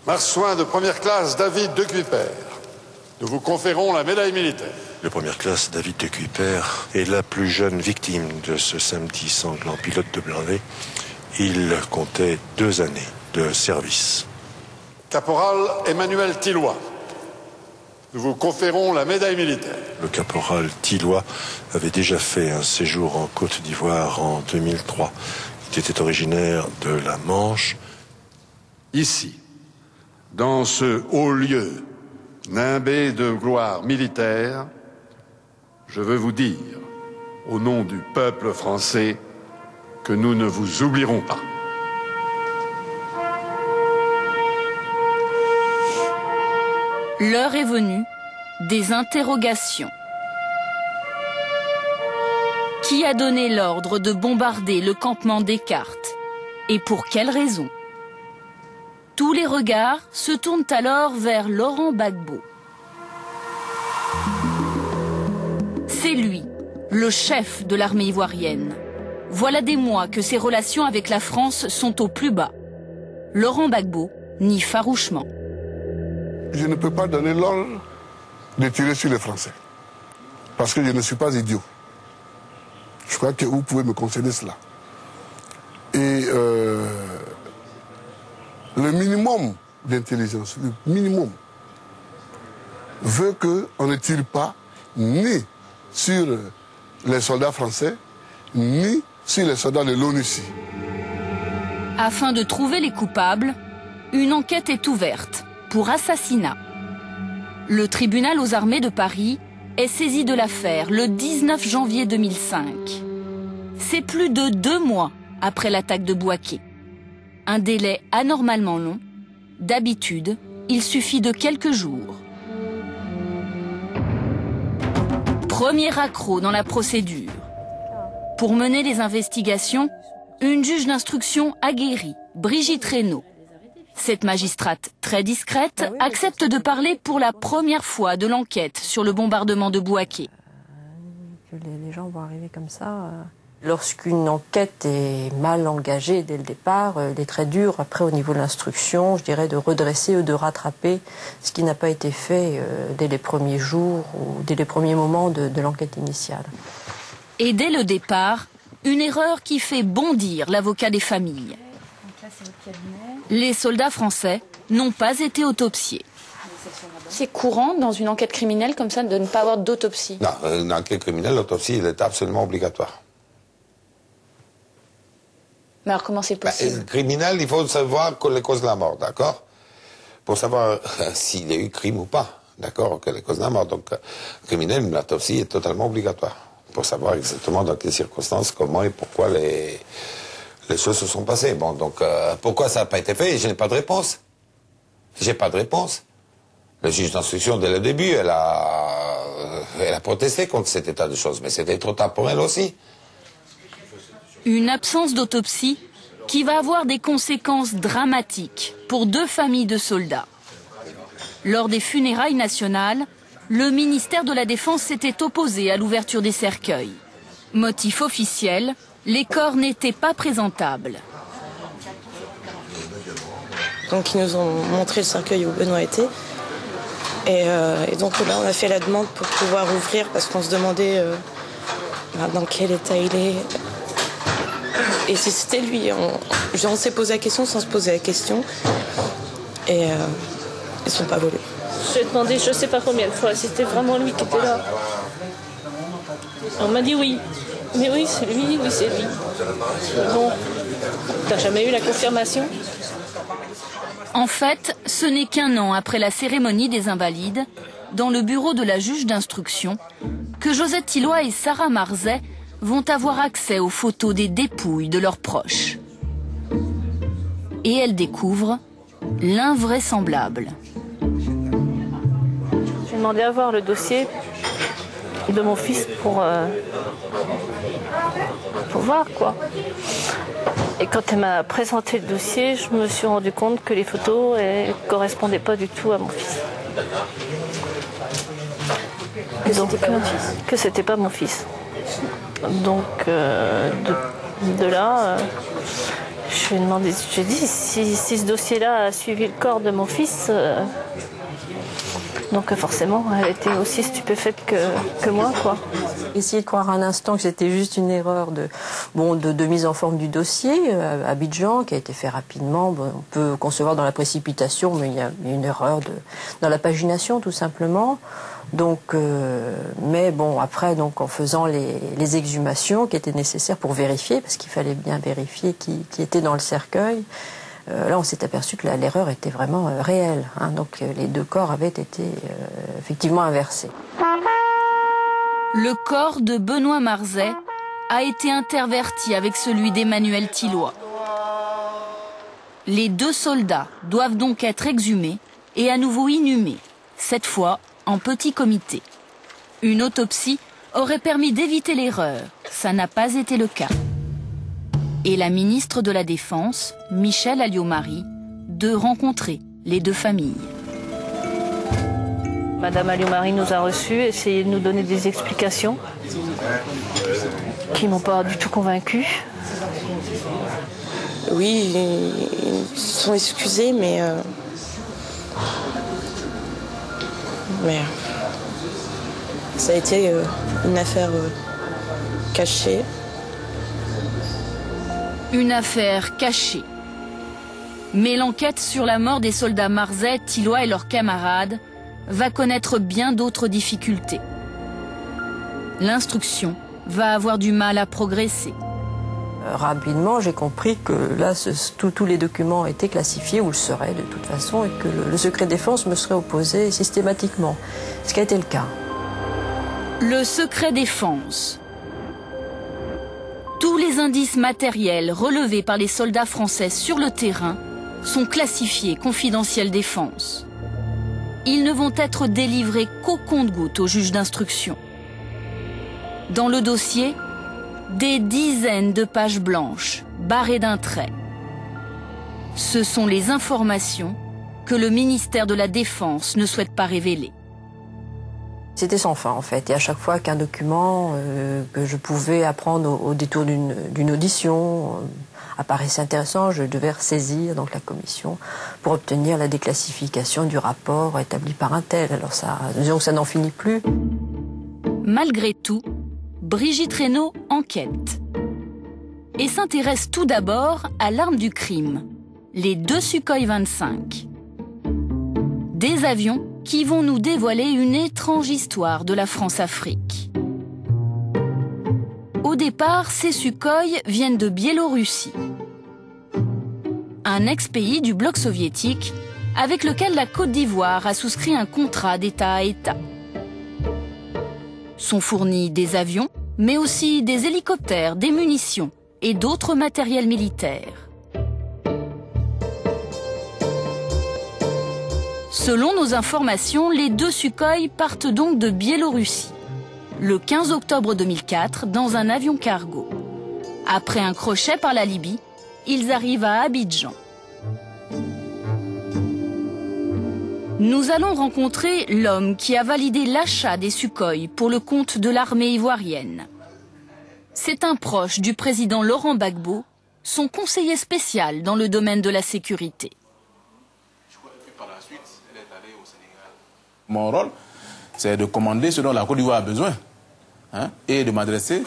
marsouin de première classe David de Kuiper. Nous vous conférons la médaille militaire. De première classe, David de Kuiper est la plus jeune victime de ce samedi sanglant pilote de blindé. Il comptait 2 années de service. Caporal Emmanuel Tilloy. Nous vous conférons la médaille militaire. Le caporal Tilloy avait déjà fait un séjour en Côte d'Ivoire en 2003. Il était originaire de la Manche. Ici, dans ce haut lieu, nimbé de gloire militaire, je veux vous dire, au nom du peuple français, que nous ne vous oublierons pas. L'heure est venue des interrogations. Qui a donné l'ordre de bombarder le campement Descartes? Et pour quelle raison? Tous les regards se tournent alors vers Laurent Gbagbo. C'est lui, le chef de l'armée ivoirienne. Voilà des mois que ses relations avec la France sont au plus bas. Laurent Gbagbo nie farouchement. Je ne peux pas donner l'ordre de tirer sur les Français. Parce que je ne suis pas idiot. Je crois que vous pouvez me concéder cela. Et le minimum d'intelligence, le minimum, veut qu'on ne tire pas ni sur les soldats français, ni sur les soldats de l'ONUCI. Afin de trouver les coupables, une enquête est ouverte pour assassinat. Le tribunal aux armées de Paris est saisi de l'affaire le 19 janvier 2005. C'est plus de 2 mois après l'attaque de Bouaké. Un délai anormalement long. D'habitude, il suffit de quelques jours. Premier accroc dans la procédure. Pour mener les investigations, une juge d'instruction aguerrie, Brigitte Reynaud. Cette magistrate très discrète accepte de parler pour la première fois de l'enquête sur le bombardement de Bouaké. Que les gens vont arriver comme ça. Lorsqu'une enquête est mal engagée dès le départ, il est très dur après au niveau de l'instruction, je dirais, de redresser ou de rattraper ce qui n'a pas été fait dès les premiers jours ou dès les premiers moments de l'enquête initiale. Et dès le départ, une erreur qui fait bondir l'avocat des familles. Les soldats français n'ont pas été autopsiés. C'est courant dans une enquête criminelle comme ça de ne pas avoir d'autopsie? Non, une enquête criminelle, l'autopsie, elle est absolument obligatoire. Mais alors comment c'est possible? Criminel, il faut savoir les causes de la mort, d'accord? Pour savoir s'il y a eu crime ou pas, d'accord? Que les causes de la mort. Donc, criminel, l'autopsie est totalement obligatoire. Pour savoir exactement dans quelles circonstances, comment et pourquoi les choses se sont passées. Bon, donc, pourquoi ça n'a pas été fait? Je n'ai pas de réponse. J'ai pas de réponse. Le juge d'instruction, dès le début, elle a protesté contre cet état de choses, mais c'était trop tard pour elle aussi. Une absence d'autopsie qui va avoir des conséquences dramatiques pour 2 familles de soldats. Lors des funérailles nationales, le ministère de la Défense s'était opposé à l'ouverture des cercueils. Motif officiel, les corps n'étaient pas présentables. Donc ils nous ont montré le cercueil où Benoît était. Et donc là on a fait la demande pour pouvoir ouvrir parce qu'on se demandait dans quel état il est. Et si c'était lui, on s'est posé la question sans se poser la question. Et ils ne sont pas volés. J'ai demandé je ne sais pas combien de fois si c'était vraiment lui qui était là. On m'a dit oui. Mais oui, c'est lui, oui, c'est lui. Bon, t'as jamais eu la confirmation? En fait, ce n'est qu'un an après la cérémonie des Invalides, dans le bureau de la juge d'instruction, que Josette Tilloy et Sarah Marzet vont avoir accès aux photos des dépouilles de leurs proches. Et elles découvrent l'invraisemblable. J'ai demandé à voir le dossier de mon fils pour voir quoi. Et quand elle m'a présenté le dossier, je me suis rendu compte que les photos ne correspondaient pas du tout à mon fils. Et donc, que c'était pas mon fils. Donc de là, j'ai dit si ce dossier-là a suivi le corps de mon fils, donc forcément elle était aussi stupéfaite que moi, quoi. Essayer de croire un instant que c'était juste une erreur de mise en forme du dossier à Abidjan qui a été fait rapidement. Bon, on peut concevoir dans la précipitation, mais il y a une erreur dans la pagination tout simplement. Donc, mais bon, après, donc, en faisant les exhumations qui étaient nécessaires pour vérifier, parce qu'il fallait bien vérifier qui était dans le cercueil, là, on s'est aperçu que l'erreur était vraiment réelle. Hein, donc, les 2 corps avaient été effectivement inversés. Le corps de Benoît Marzet a été interverti avec celui d'Emmanuel Tilloy. Les 2 soldats doivent donc être exhumés et à nouveau inhumés, cette fois en petit comité. Une autopsie aurait permis d'éviter l'erreur. Ça n'a pas été le cas. Et la ministre de la Défense, Michèle Alliot-Marie, de rencontrer les deux familles. Madame Alliot-Marie nous a reçus, essayé de nous donner des explications qui m'ont pas du tout convaincue. Oui, ils se sont excusés, mais ça a été une affaire cachée. Une affaire cachée. Mais l'enquête sur la mort des soldats Marzet, Tilloy et leurs camarades va connaître bien d'autres difficultés. L'instruction va avoir du mal à progresser. Rapidement, j'ai compris que là, tous les documents étaient classifiés, ou le seraient de toute façon, et que le secret défense me serait opposé systématiquement, ce qui a été le cas. Le secret défense. Tous les indices matériels relevés par les soldats français sur le terrain sont classifiés confidentiel défense. Ils ne vont être délivrés qu'au compte-gouttes au juge d'instruction. Dans le dossier, des dizaines de pages blanches, barrées d'un trait. Ce sont les informations que le ministère de la Défense ne souhaite pas révéler. C'était sans fin en fait, et à chaque fois qu'un document que je pouvais apprendre au détour d'une audition apparaissait intéressant, je devais ressaisir donc la commission pour obtenir la déclassification du rapport établi par un tel. Alors disons que ça n'en finit plus. Malgré tout, Brigitte Reynaud enquête et s'intéresse tout d'abord à l'arme du crime, les 2 Sukhoi 25. Des avions qui vont nous dévoiler une étrange histoire de la France-Afrique. Au départ, ces Sukhoi viennent de Biélorussie, un ex-pays du bloc soviétique avec lequel la Côte d'Ivoire a souscrit un contrat d'État à État. Sont fournis des avions, mais aussi des hélicoptères, des munitions et d'autres matériels militaires. Selon nos informations, les 2 Sukhoi partent donc de Biélorussie, le 15 octobre 2004, dans un avion cargo. Après un crochet par la Libye, ils arrivent à Abidjan. Nous allons rencontrer l'homme qui a validé l'achat des Sukhoi pour le compte de l'armée ivoirienne. C'est un proche du président Laurent Gbagbo, son conseiller spécial dans le domaine de la sécurité. Mon rôle, c'est de commander ce dont la Côte d'Ivoire a besoin, et de m'adresser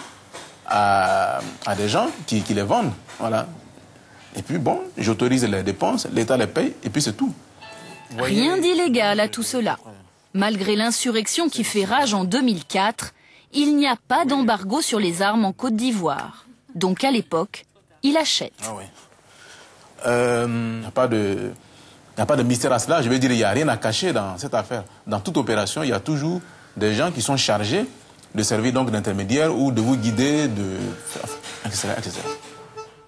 à des gens qui les vendent. Voilà. Et puis bon, j'autorise les dépenses, l'État les paye, et puis c'est tout. Rien d'illégal à tout cela. Malgré l'insurrection qui fait rage en 2004, il n'y a pas d'embargo sur les armes en Côte d'Ivoire. Donc à l'époque, il achète. Ah oui. Il n'y a pas de mystère à cela. Je veux dire, il n'y a rien à cacher dans cette affaire. Dans toute opération, il y a toujours des gens qui sont chargés de servir donc d'intermédiaires ou de vous guider, etc., etc.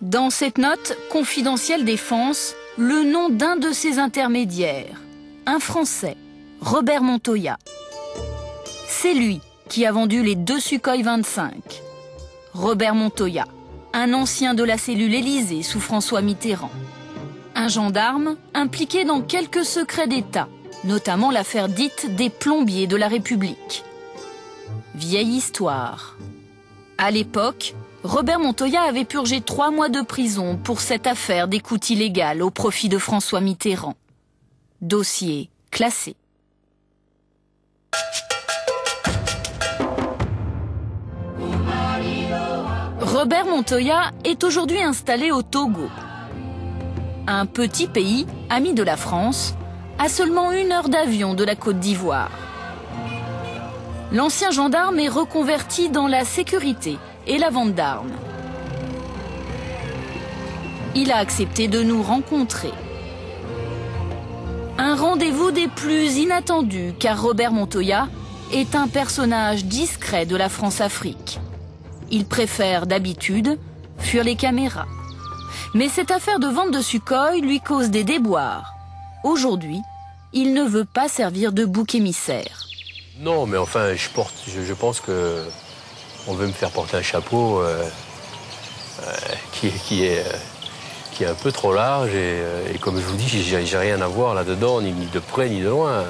Dans cette note confidentielle défense, le nom d'un de ces intermédiaires, un Français, Robert Montoya. C'est lui qui a vendu les 2 Sukhoi 25. Robert Montoya, un ancien de la cellule Élysée sous François Mitterrand. Un gendarme impliqué dans quelques secrets d'État, notamment l'affaire dite des plombiers de la République. Vieille histoire. À l'époque, Robert Montoya avait purgé 3 mois de prison pour cette affaire d'écoute illégale au profit de François Mitterrand. Dossier classé. Robert Montoya est aujourd'hui installé au Togo. Un petit pays, ami de la France, à seulement 1 heure d'avion de la Côte d'Ivoire. L'ancien gendarme est reconverti dans la sécurité et la vente d'armes. Il a accepté de nous rencontrer. Un rendez-vous des plus inattendus car Robert Montoya est un personnage discret de la France-Afrique. Il préfère d'habitude fuir les caméras. Mais cette affaire de vente de Sukhoi lui cause des déboires. Aujourd'hui, il ne veut pas servir de bouc émissaire. Non, mais enfin, je pense que on veut me faire porter un chapeau qui est un peu trop large et comme je vous dis, j'ai rien à voir là-dedans, ni de près ni de loin.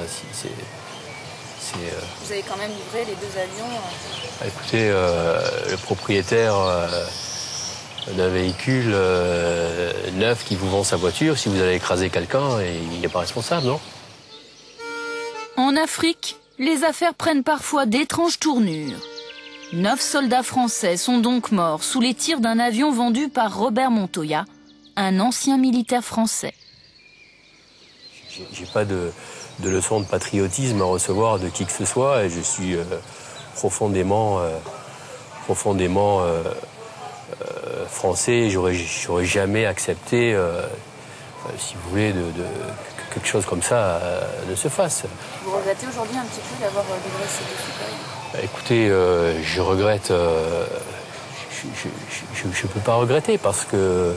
Vous avez quand même livré les 2 avions Écoutez, le propriétaire d'un véhicule neuf qui vous vend sa voiture, si vous allez écraser quelqu'un, il n'est pas responsable, non? En Afrique, les affaires prennent parfois d'étranges tournures. 9 soldats français sont donc morts sous les tirs d'un avion vendu par Robert Montoya, un ancien militaire français. J'ai pas de leçon de patriotisme à recevoir de qui que ce soit et je suis profondément français. J'aurais jamais accepté, si vous voulez, que quelque chose comme ça ne se fasse. Vous regrettez aujourd'hui un petit peu d'avoir livré ces 2 Sukhoi? Écoutez, je regrette. Je ne peux pas regretter parce que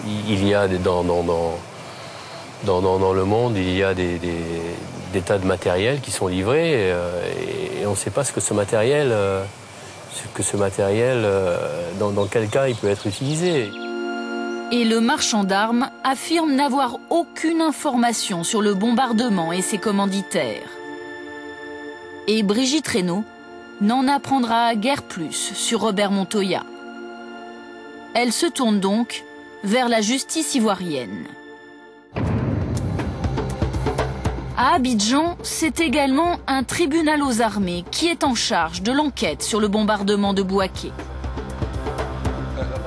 il y a dans le monde, il y a des tas de matériels qui sont livrés et on ne sait pas ce que ce matériel, dans quel cas il peut être utilisé. Et le marchand d'armes affirme n'avoir aucune information sur le bombardement et ses commanditaires. Et Brigitte Reynaud n'en apprendra guère plus sur Robert Montoya. Elle se tourne donc vers la justice ivoirienne. À Abidjan, c'est également un tribunal aux armées qui est en charge de l'enquête sur le bombardement de Bouaké.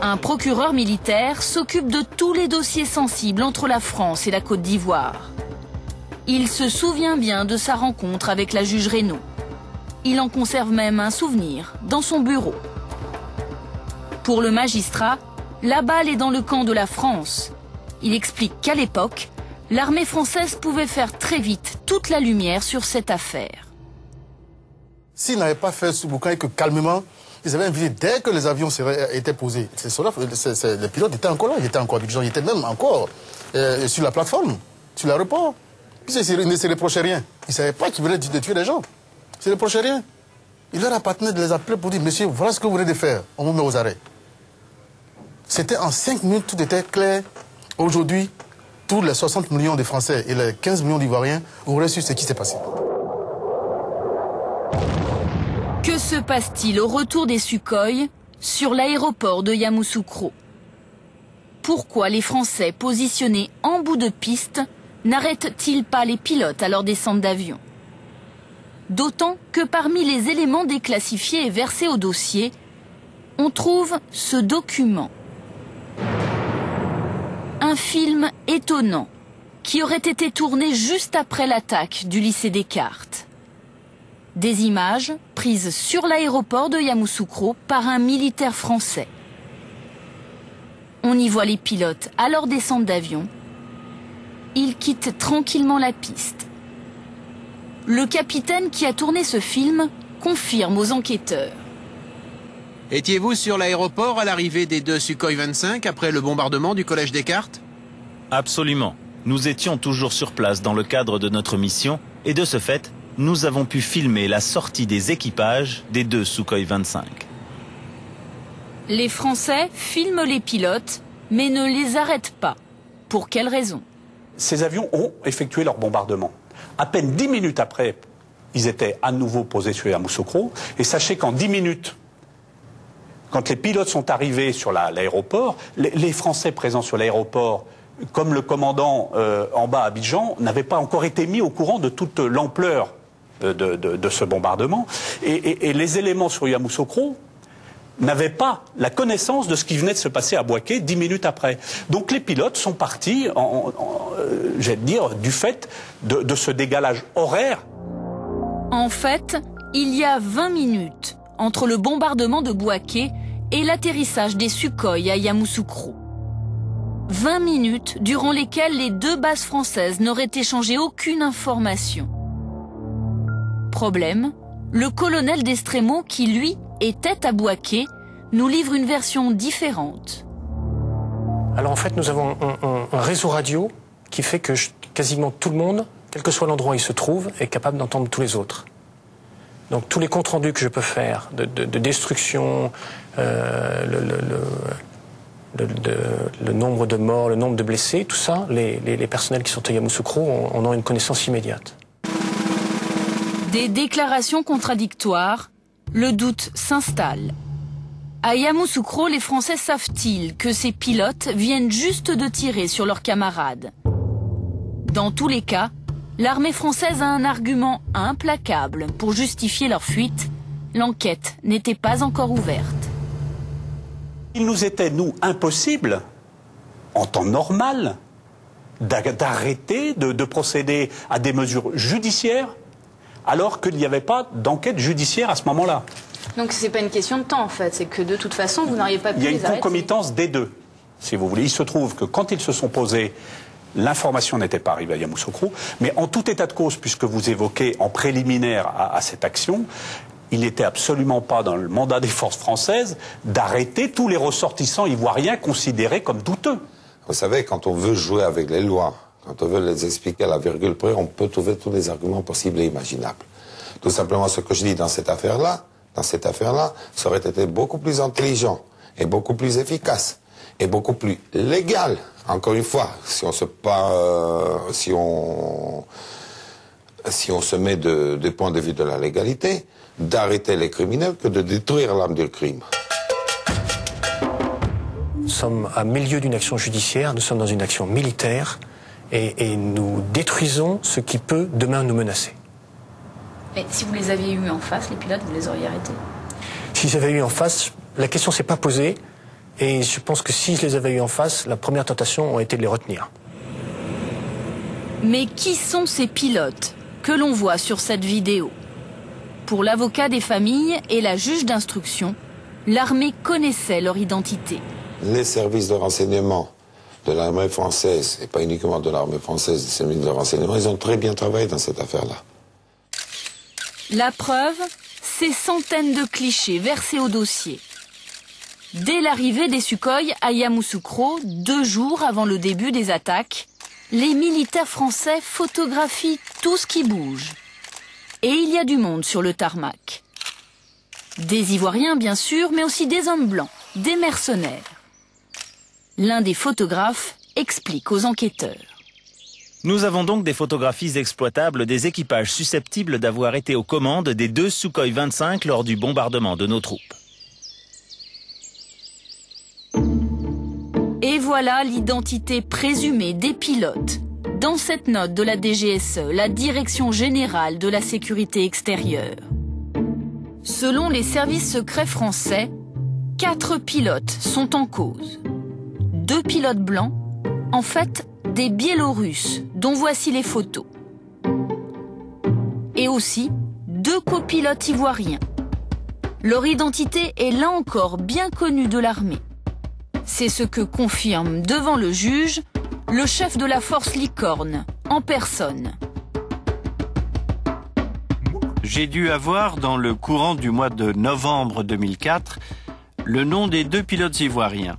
Un procureur militaire s'occupe de tous les dossiers sensibles entre la France et la Côte d'Ivoire. Il se souvient bien de sa rencontre avec la juge Reynaud. Il en conserve même un souvenir dans son bureau. Pour le magistrat, la balle est dans le camp de la France. Il explique qu'à l'époque, l'armée française pouvait faire très vite toute la lumière sur cette affaire. S'ils n'avaient pas fait ce bouquin et que calmement, ils avaient invité dès que les avions étaient posés. Les pilotes étaient encore là, ils étaient encore à Abidjan, ils étaient même encore sur la plateforme, sur l'aéroport. Puis ils ne se reprochaient rien. Ils ne savaient pas qu'ils venaient de tuer les gens. Ils ne se reprochaient rien. Il leur appartenait de les appeler pour dire, monsieur, voilà ce que vous venez de faire, on vous met aux arrêts. C'était en 5 minutes, tout était clair. Aujourd'hui, tous les 60 millions de Français et les 15 millions d'Ivoiriens auraient su ce qui s'est passé. Que se passe-t-il au retour des Sukhoi sur l'aéroport de Yamoussoukro? Pourquoi les Français positionnés en bout de piste n'arrêtent-ils pas les pilotes à leur descente d'avion? D'autant que parmi les éléments déclassifiés et versés au dossier, on trouve ce document. Un film étonnant qui aurait été tourné juste après l'attaque du lycée Descartes. Des images prises sur l'aéroport de Yamoussoukro par un militaire français. On y voit les pilotes à leur descente d'avion. Ils quittent tranquillement la piste. Le capitaine qui a tourné ce film confirme aux enquêteurs. Étiez-vous sur l'aéroport à l'arrivée des 2 Sukhoi 25 après le bombardement du collège Descartes? Absolument. Nous étions toujours sur place dans le cadre de notre mission et de ce fait, nous avons pu filmer la sortie des équipages des 2 Sukhoi 25. Les Français filment les pilotes, mais ne les arrêtent pas. Pour quelle raison? Ces avions ont effectué leur bombardement. À peine 10 minutes après, ils étaient à nouveau posés sur Yamoussoukro. Et sachez qu'en 10 minutes, quand les pilotes sont arrivés sur l'aéroport, les Français présents sur l'aéroport, comme le commandant en bas à Abidjan, n'avaient pas encore été mis au courant de toute l'ampleur de ce bombardement. Et les éléments sur Yamoussoukro n'avaient pas la connaissance de ce qui venait de se passer à Bouaké 10 minutes après. Donc les pilotes sont partis, j'allais dire, du fait de ce décalage horaire. En fait, il y a 20 minutes entre le bombardement de Bouaké et l'atterrissage des Sukhoi à Yamoussoukro. 20 minutes durant lesquelles les 2 bases françaises n'auraient échangé aucune information. Problème, le colonel d'Estremo, qui lui était à Bouaké, nous livre une version différente. Alors en fait, nous avons un réseau radio qui fait que quasiment tout le monde, quel que soit l'endroit où il se trouve, est capable d'entendre tous les autres. Donc tous les comptes rendus que je peux faire de destruction, le nombre de morts, le nombre de blessés, tout ça, les personnels qui sont à Yamoussoukro en ont une connaissance immédiate. Des déclarations contradictoires, le doute s'installe. À Yamoussoukro, les Français savent-ils que ces pilotes viennent juste de tirer sur leurs camarades? Dans tous les cas, l'armée française a un argument implacable pour justifier leur fuite. L'enquête n'était pas encore ouverte. Il nous était, nous, impossible, en temps normal, d'arrêter, de procéder à des mesures judiciaires, alors qu'il n'y avait pas d'enquête judiciaire à ce moment-là. Donc c'est pas une question de temps en fait, c'est que de toute façon vous n'auriez pas pu les arrêter. Il y a une concomitance des deux, si vous voulez. Il se trouve que quand ils se sont posés, l'information n'était pas arrivée à Yamoussoukro, mais en tout état de cause, puisque vous évoquez en préliminaire à cette action, il n'était absolument pas dans le mandat des forces françaises d'arrêter tous les ressortissants ivoiriens considérés comme douteux. Vous savez, quand on veut jouer avec les lois, quand on veut les expliquer à la virgule près, on peut trouver tous les arguments possibles et imaginables. Tout simplement, ce que je dis dans cette affaire-là, ça aurait été beaucoup plus intelligent et beaucoup plus efficace et beaucoup plus légal. Encore une fois, si on se met du point de vue de la légalité, d'arrêter les criminels que de détruire l'arme du crime. Nous sommes à milieu d'une action judiciaire, nous sommes dans une action militaire et nous détruisons ce qui peut demain nous menacer. Mais si vous les aviez eus en face, les pilotes, vous les auriez arrêtés? Si j'avais eu en face, la question s'est pas posée et je pense que si je les avais eu en face, la première tentation aurait été de les retenir. Mais qui sont ces pilotes que l'on voit sur cette vidéo? Pour l'avocat des familles et la juge d'instruction, l'armée connaissait leur identité. Les services de renseignement de l'armée française, et pas uniquement de l'armée française, les services de renseignement, ils ont très bien travaillé dans cette affaire-là. La preuve, ces centaines de clichés versés au dossier. Dès l'arrivée des Sukhoi à Yamoussoukro, 2 jours avant le début des attaques, les militaires français photographient tout ce qui bouge. Et il y a du monde sur le tarmac. Des Ivoiriens, bien sûr, mais aussi des hommes blancs, des mercenaires. L'un des photographes explique aux enquêteurs. Nous avons donc des photographies exploitables des équipages susceptibles d'avoir été aux commandes des 2 Sukhoi 25 lors du bombardement de nos troupes. Et voilà l'identité présumée des pilotes. Dans cette note de la DGSE, la Direction Générale de la Sécurité Extérieure. Selon les services secrets français, 4 pilotes sont en cause. 2 pilotes blancs, en fait des Biélorusses, dont voici les photos. Et aussi 2 copilotes ivoiriens. Leur identité est là encore bien connue de l'armée. C'est ce que confirme devant le juge le chef de la force Licorne, en personne. J'ai dû avoir, dans le courant du mois de novembre 2004, le nom des 2 pilotes ivoiriens.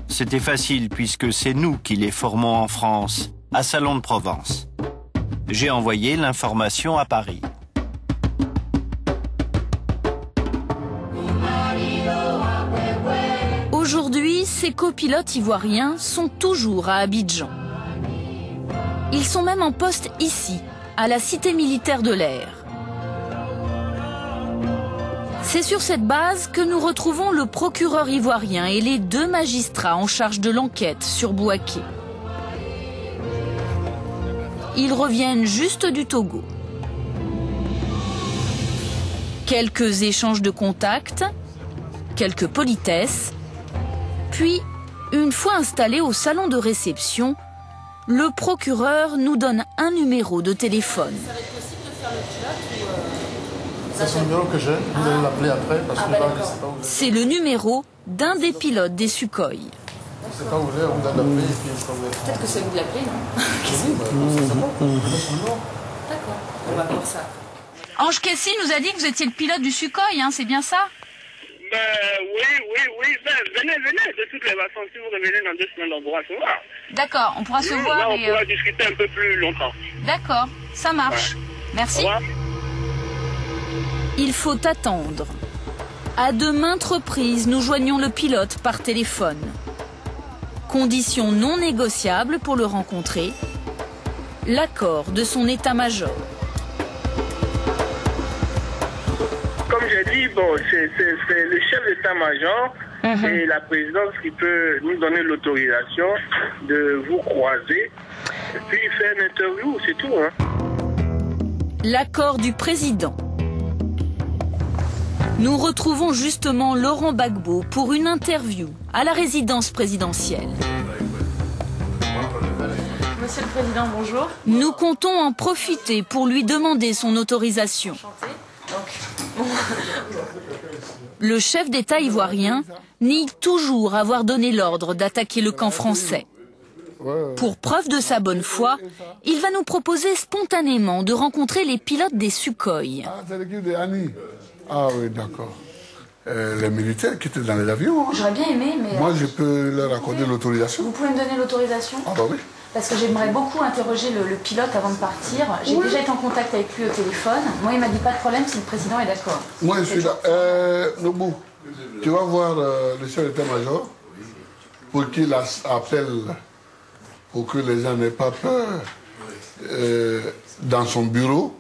C'était facile puisque c'est nous qui les formons en France, à Salon de Provence. J'ai envoyé l'information à Paris. Aujourd'hui, ces copilotes ivoiriens sont toujours à Abidjan. Ils sont même en poste ici, à la Cité militaire de l'air. C'est sur cette base que nous retrouvons le procureur ivoirien et les 2 magistrats en charge de l'enquête sur Bouaké. Ils reviennent juste du Togo. Quelques échanges de contacts, quelques politesses, puis, une fois installé au salon de réception, le procureur nous donne un numéro de téléphone. C'est ce numéro que j'ai, vous allez l'appeler après parce que c'est le numéro d'un des pilotes des Sukhoi. C'est pas où vous allez l'appeler et puis peut-être que c'est vous de l'appeler, non? D'accord, on va voir ça. Ange Kessi nous a dit que vous étiez le pilote du Sukhoi, hein, c'est bien ça? Oui. Venez. De toutes les façons, si vous revenez dans 2 semaines, on pourra se voir. D'accord, on pourra se voir. Là, on pourra discuter un peu plus longtemps. D'accord, ça marche. Ouais. Merci. Au revoir. Il faut attendre. À de maintes reprises, nous joignons le pilote par téléphone. Condition non négociable pour le rencontrer, l'accord de son état-major. Comme j'ai dit, bon, c'est le chef d'état-major et la présidence qui peut nous donner l'autorisation de vous croiser et puis faire une interview, c'est tout. Hein. L'accord du président. Nous retrouvons justement Laurent Gbagbo pour une interview à la résidence présidentielle. Monsieur le Président, bonjour. Nous comptons en profiter pour lui demander son autorisation. Le chef d'État ivoirien nie toujours avoir donné l'ordre d'attaquer le camp français. Pour preuve de sa bonne foi, il va nous proposer spontanément de rencontrer les pilotes des Sukhoi. Ah, c'est l'équipe de Annie. Ah oui, d'accord. Les militaires qui étaient dans les avions. Hein. J'aurais bien aimé, mais... Moi, je peux leur accorder l'autorisation. Vous pouvez me donner l'autorisation? Ah bah oui. Parce que j'aimerais beaucoup interroger le pilote avant de partir. J'ai déjà été en contact avec lui au téléphone. Moi, il m'a dit pas de problème si le président est d'accord. Moi, je suis là. Nobou, tu vas voir le chef d'état-major pour qu'il appelle, pour que les gens n'aient pas peur, dans son bureau,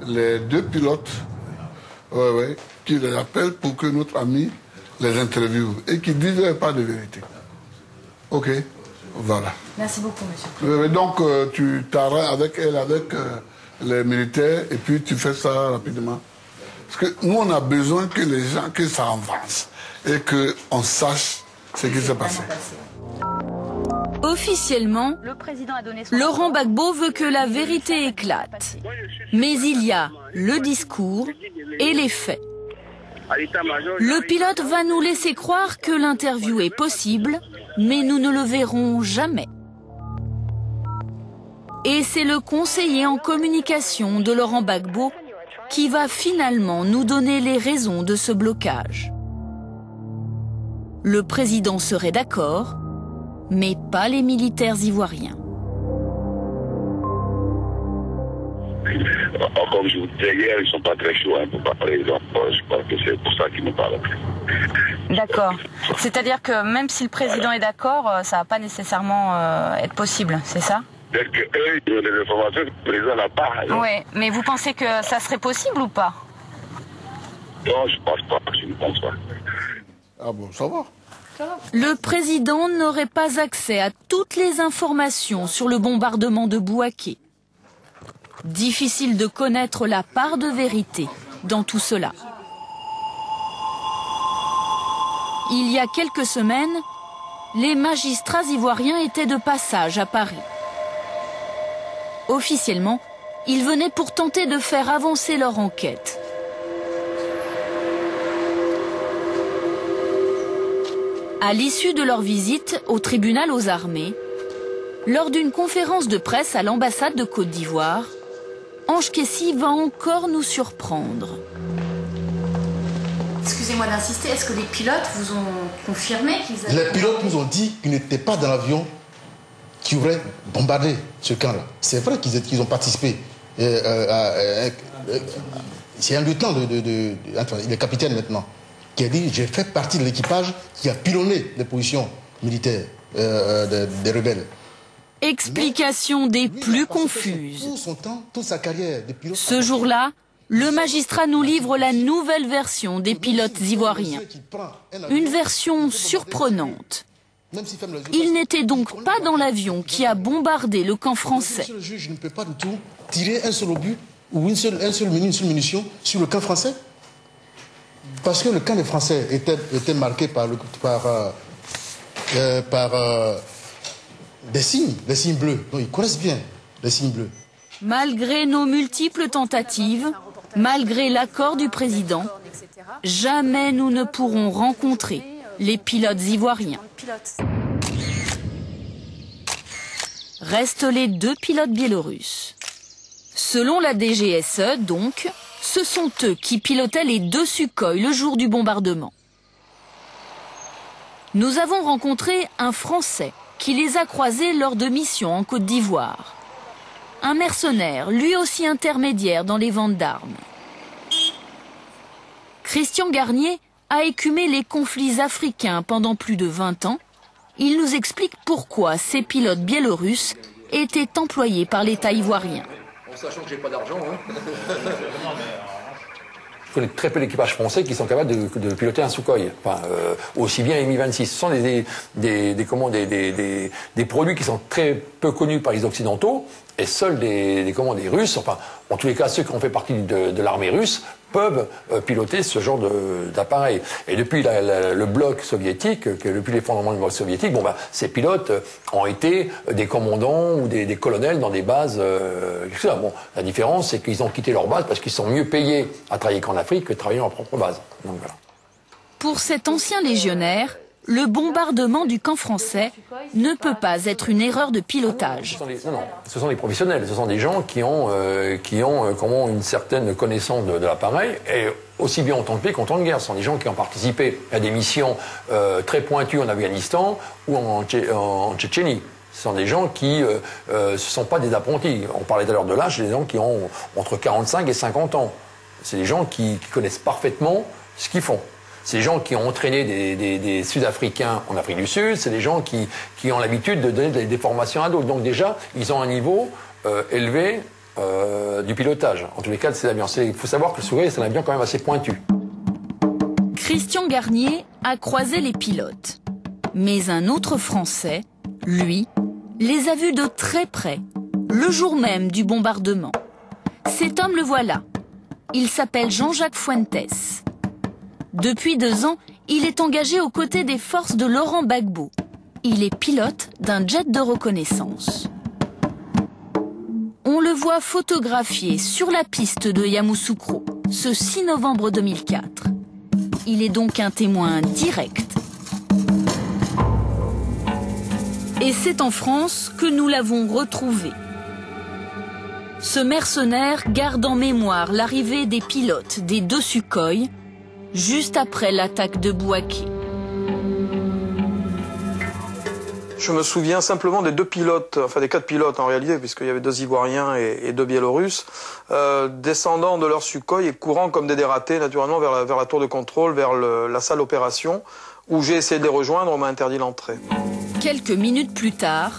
les deux pilotes, qu'il les appelle pour que notre ami les interviewe et qu'ils ne disent pas de vérité. Ok, voilà. Merci beaucoup, monsieur. Donc, tu t'arrêtes avec elle, avec les militaires, et puis tu fais ça rapidement. Parce que nous, on a besoin que les gens, que ça avance, et qu'on sache ce qui s'est passé. Officiellement, Laurent Gbagbo veut que la vérité éclate. Mais il y a le discours et les faits. Le pilote va nous laisser croire que l'interview est possible, mais nous ne le verrons jamais. Et c'est le conseiller en communication de Laurent Gbagbo qui va finalement nous donner les raisons de ce blocage. Le président serait d'accord, mais pas les militaires ivoiriens. Comme je vous disais hier, ils ne sont pas très chauds pour parler, donc je crois que c'est pour ça qu'ils me parlent. D'accord. C'est-à-dire que même si le président est d'accord, ça ne va pas nécessairement être possible, c'est ça? Peut-être qu'eux, ils ont des informations que le président n'a pas. Oui, mais vous pensez que ça serait possible ou pas? Non, je ne pense pas, je ne pense pas. Ah bon, ça va. Le président n'aurait pas accès à toutes les informations sur le bombardement de Bouaké. Difficile de connaître la part de vérité dans tout cela. Il y a quelques semaines, les magistrats ivoiriens étaient de passage à Paris. Officiellement, ils venaient pour tenter de faire avancer leur enquête. À l'issue de leur visite au tribunal aux armées, lors d'une conférence de presse à l'ambassade de Côte d'Ivoire, Ange Kessi va encore nous surprendre. Excusez-moi d'insister, est-ce que les pilotes vous ont confirmé qu'ils avaient... Les pilotes nous ont dit qu'ils n'étaient pas dans l'avion qui aurait bombardé ce camp-là. C'est vrai qu'ils ont participé. C'est un lieutenant, il est capitaine maintenant, qui a dit « j'ai fait partie de l'équipage qui a pilonné les positions militaires des rebelles ». Explication des plus confuses. Toute sa carrière de pilote. Ce jour-là, le magistrat nous livre la nouvelle version des pilotes ivoiriens. Une version surprenante. Il n'était donc pas dans l'avion qui a bombardé le camp français. Le juge ne peut pas du tout tirer un seul obus ou une seule munition sur le camp français. Parce que le camp des Français était marqué par des signes bleus. Donc ils connaissent bien les signes bleus. Malgré nos multiples tentatives, malgré l'accord du président, jamais nous ne pourrons rencontrer les pilotes ivoiriens. Restent les deux pilotes biélorusses. Selon la DGSE, donc, ce sont eux qui pilotaient les deux Sukhoi le jour du bombardement. Nous avons rencontré un Français qui les a croisés lors de missions en Côte d'Ivoire. Un mercenaire, lui aussi intermédiaire dans les ventes d'armes. Christian Garnier a écumé les conflits africains pendant plus de 20 ans. Il nous explique pourquoi ces pilotes biélorusses étaient employés par l'État ivoirien. En sachant que j'ai pas d'argent, hein. Je connais très peu d'équipages français qui sont capables de piloter un Sukhoi. Enfin, aussi bien les Mi-26. Ce sont des produits qui sont très peu connus par les Occidentaux. Et seuls des Russes, enfin, en tous les cas, ceux qui ont fait partie de l'armée russe, peuvent piloter ce genre d'appareil. Et depuis le bloc soviétique, depuis l'effondrement du bloc soviétique, ces pilotes ont été des commandants ou des colonels dans des bases. La différence, c'est qu'ils ont quitté leur base parce qu'ils sont mieux payés à travailler qu'en Afrique que de travailler dans leur propre base. Donc, voilà. Pour cet ancien légionnaire, le bombardement du camp français ne peut pas être une erreur de pilotage. Ce sont des professionnels, ce sont des gens qui ont une certaine connaissance de l'appareil, et aussi bien en temps de paix qu'en temps de guerre. Ce sont des gens qui ont participé à des missions très pointues en Afghanistan ou en Tchétchénie. Ce sont des gens qui ne sont pas des apprentis. On parlait tout à l'heure de l'âge, c'est des gens qui ont entre 45 et 50 ans. C'est des gens qui connaissent parfaitement ce qu'ils font. C'est des gens qui ont entraîné des Sud-Africains en Afrique du Sud, c'est des gens qui ont l'habitude de donner des formations à d'autres. Donc déjà, ils ont un niveau élevé du pilotage. En tous les cas, de ces avions. Il faut savoir que le Sukhoi, c'est un avion quand même assez pointu. Christian Garnier a croisé les pilotes. Mais un autre Français, lui, les a vus de très près, le jour même du bombardement. Cet homme le voilà. Il s'appelle Jean-Jacques Fuentes. Depuis 2 ans, il est engagé aux côtés des forces de Laurent Gbagbo. Il est pilote d'un jet de reconnaissance. On le voit photographié sur la piste de Yamoussoukro, ce 6 novembre 2004. Il est donc un témoin direct. Et c'est en France que nous l'avons retrouvé. Ce mercenaire garde en mémoire l'arrivée des pilotes des 2 Sukhoi, juste après l'attaque de Bouaké. Je me souviens simplement des 2 pilotes, enfin des 4 pilotes en réalité, puisqu'il y avait 2 Ivoiriens et 2 Biélorusses, descendant de leur Sukhoi et courant comme des dératés naturellement vers la tour de contrôle, vers la salle d'opération, où j'ai essayé de les rejoindre, on m'a interdit l'entrée. Quelques minutes plus tard,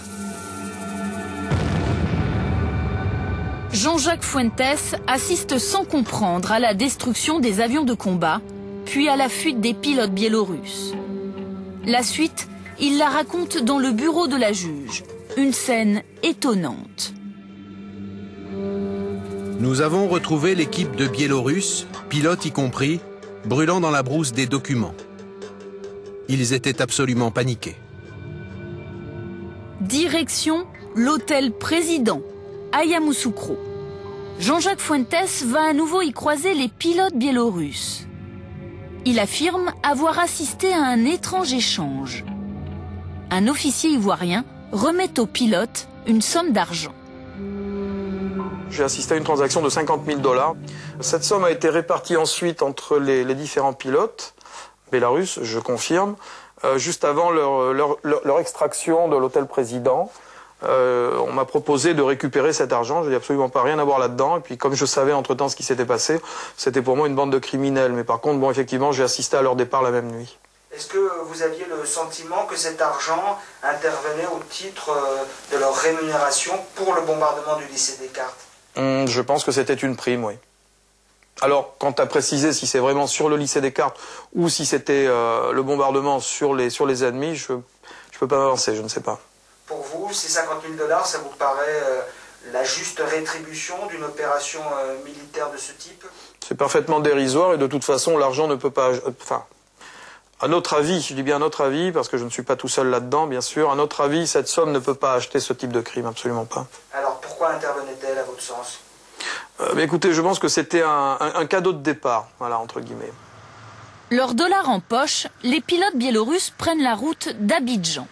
Jean-Jacques Fuentes assiste sans comprendre à la destruction des avions de combat, puis à la fuite des pilotes biélorusses. La suite, il la raconte dans le bureau de la juge. Une scène étonnante. Nous avons retrouvé l'équipe de Biélorusses, pilotes y compris, brûlant dans la brousse des documents. Ils étaient absolument paniqués. Direction l'hôtel Président, à Yamoussoukro. Jean-Jacques Fuentes va à nouveau y croiser les pilotes biélorusses. Il affirme avoir assisté à un étrange échange. Un officier ivoirien remet aux pilotes une somme d'argent. J'ai assisté à une transaction de 50 000 $. Cette somme a été répartie ensuite entre les différents pilotes bélarusses, je confirme, juste avant leur extraction de l'hôtel Président. On m'a proposé de récupérer cet argent, je n'ai absolument pas rien à voir là-dedans. Et puis comme je savais entre-temps ce qui s'était passé, c'était pour moi une bande de criminels. Mais par contre, bon, effectivement, j'ai assisté à leur départ la même nuit. Est-ce que vous aviez le sentiment que cet argent intervenait au titre de leur rémunération pour le bombardement du lycée Descartes? Je pense que c'était une prime, oui. Alors, quant à préciser si c'est vraiment sur le lycée Descartes ou si c'était le bombardement sur les ennemis, je ne peux pas m'avancer, je ne sais pas. Pour vous, ces 50 000 $, ça vous paraît la juste rétribution d'une opération militaire de ce type? C'est parfaitement dérisoire et de toute façon, l'argent ne peut pas... Enfin, à notre avis, je dis bien à notre avis, parce que je ne suis pas tout seul là-dedans, bien sûr, à notre avis, cette somme ne peut pas acheter ce type de crime, absolument pas. Alors, pourquoi intervenait-elle, à votre sens? Mais écoutez, je pense que c'était un cadeau de départ, voilà, entre guillemets. Leurs dollars en poche, les pilotes biélorusses prennent la route d'Abidjan.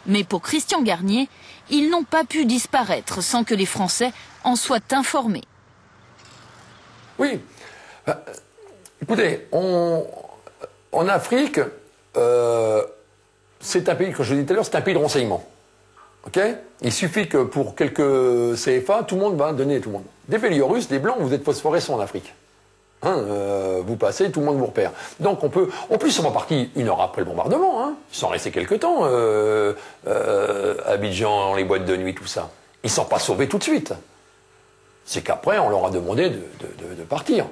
Mais pour Christian Garnier, ils n'ont pas pu disparaître sans que les Français en soient informés. Oui. Écoutez, en Afrique, c'est un pays, comme je l'ai dit tout à l'heure, c'est un pays de renseignement. Okay, il suffit que pour quelques CFA, tout le monde va donner à tout le monde. Des Biélorusses, des Blancs, vous êtes phosphorescents en Afrique. Vous passez, tout le monde vous repère. Donc on peut... En plus, ils sont partis 1 heure après le bombardement. Hein. Ils sont restés quelque temps à Abidjan, dans les boîtes de nuit, tout ça. Ils ne sont pas sauvés tout de suite. C'est qu'après, on leur a demandé de partir.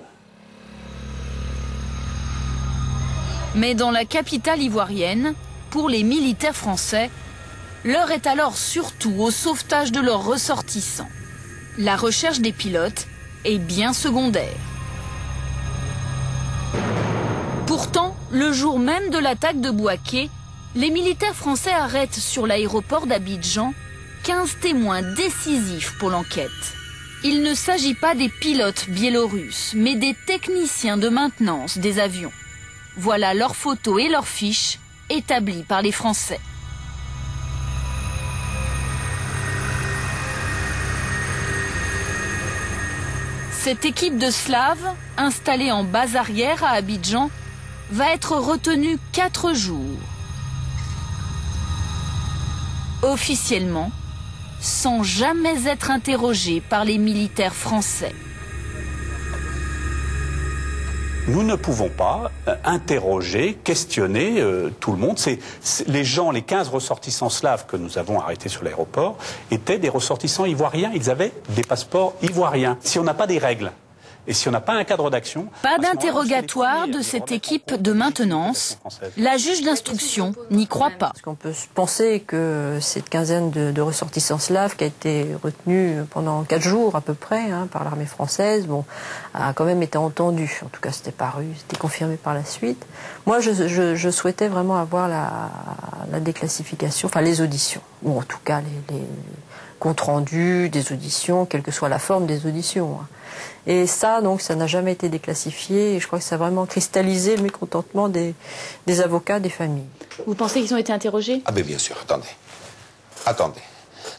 Mais dans la capitale ivoirienne, pour les militaires français, l'heure est alors surtout au sauvetage de leurs ressortissants. La recherche des pilotes est bien secondaire. Pourtant, le jour même de l'attaque de Bouaké, les militaires français arrêtent sur l'aéroport d'Abidjan 15 témoins décisifs pour l'enquête. Il ne s'agit pas des pilotes biélorusses, mais des techniciens de maintenance des avions. Voilà leurs photos et leurs fiches établies par les Français. Cette équipe de Slaves, installée en base arrière à Abidjan, va être retenue 4 jours. Officiellement, sans jamais être interrogée par les militaires français. Nous ne pouvons pas interroger, questionner tout le monde. Les gens, les 15 ressortissants slaves que nous avons arrêtés sur l'aéroport étaient des ressortissants ivoiriens. Ils avaient des passeports ivoiriens. Si on n'a pas des règles et si on n'a pas un cadre d'action... Pas d'interrogatoire de cette équipe de maintenance. La juge d'instruction n'y croit pas. Parce qu'on peut penser que cette quinzaine de ressortissants slaves qui a été retenue pendant 4 jours à peu près par l'armée française, a quand même été entendue. En tout cas, c'était paru, c'était confirmé par la suite. Moi, je souhaitais vraiment avoir la déclassification, enfin les auditions, ou en tout cas les comptes rendus des auditions, quelle que soit la forme des auditions. Et ça, donc, ça n'a jamais été déclassifié. Et je crois que ça a vraiment cristallisé le mécontentement des avocats, des familles. Vous pensez qu'ils ont été interrogés? Ah ben bien sûr, attendez.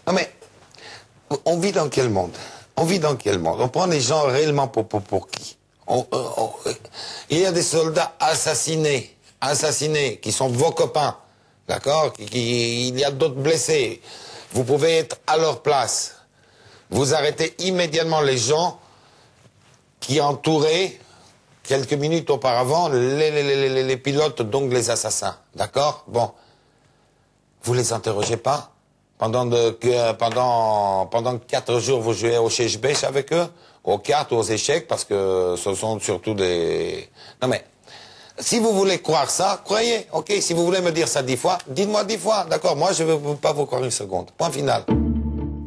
Non mais, on vit dans quel monde? On vit dans quel monde? On prend les gens réellement pour qui? Il y a des soldats assassinés, qui sont vos copains, d'accord? Il y a d'autres blessés. Vous pouvez être à leur place. Vous arrêtez immédiatement les gens qui entouraient, quelques minutes auparavant, les pilotes, donc les assassins. D'accord? Bon. Vous les interrogez pas? Pendant 4 jours, vous jouez au chèche-bêche avec eux? Aux cartes ou aux échecs? Parce que ce sont surtout des... Non mais, si vous voulez croire ça, croyez. Ok, si vous voulez me dire ça 10 fois, dites-moi 10 fois. D'accord? Moi, je ne veux pas vous croire une seconde. Point final.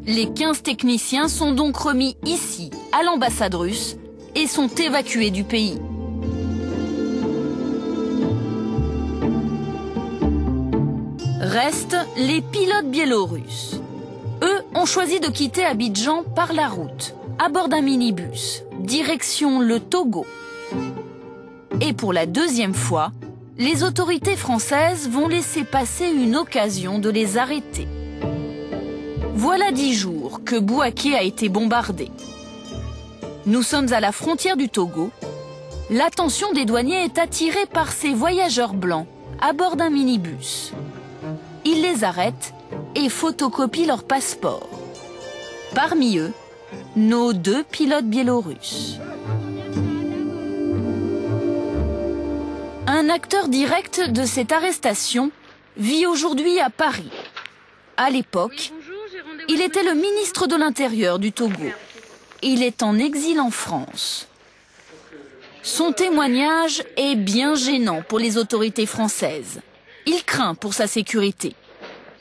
Les 15 techniciens sont donc remis ici, à l'ambassade russe, et sont évacués du pays. Restent les pilotes biélorusses. Eux ont choisi de quitter Abidjan par la route, à bord d'un minibus, direction le Togo. Et pour la 2e fois, les autorités françaises vont laisser passer une occasion de les arrêter. Voilà 10 jours que Bouaké a été bombardé. Nous sommes à la frontière du Togo. L'attention des douaniers est attirée par ces voyageurs blancs à bord d'un minibus. Ils les arrêtent et photocopient leurs passeports. Parmi eux, nos 2 pilotes biélorusses. Un acteur direct de cette arrestation vit aujourd'hui à Paris. À l'époque, il était le ministre de l'Intérieur du Togo. Il est en exil en France. Son témoignage est bien gênant pour les autorités françaises. Il craint pour sa sécurité.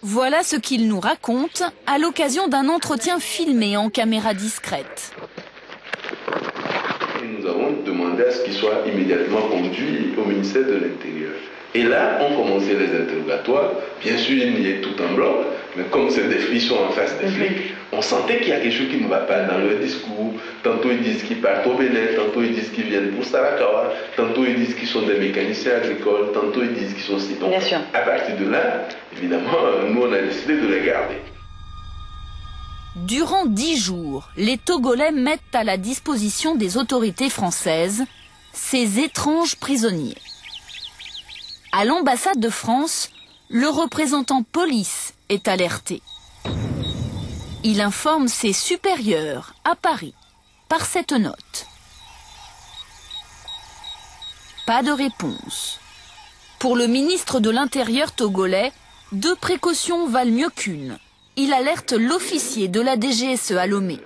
Voilà ce qu'il nous raconte à l'occasion d'un entretien filmé en caméra discrète. Nous avons demandé à ce qu'il soit immédiatement conduit au ministère de l'Intérieur. Et là, on commençait les interrogatoires. Bien sûr, il y a tout en bloc, mais comme ces flics sont en face des flics, on sentait qu'il y a quelque chose qui ne va pas dans leur discours. Tantôt ils disent qu'ils partent au Bénin, tantôt ils disent qu'ils viennent pour Sarakawa, tantôt ils disent qu'ils sont des mécaniciens agricoles, tantôt ils disent qu'ils sont citons. À partir de là, évidemment, nous on a décidé de les garder. Durant 10 jours, les Togolais mettent à la disposition des autorités françaises ces étranges prisonniers. À l'ambassade de France, le représentant police est alerté. Il informe ses supérieurs à Paris par cette note. Pas de réponse. Pour le ministre de l'Intérieur togolais, 2 précautions valent mieux qu'une. Il alerte l'officier de la DGSE à Lomé.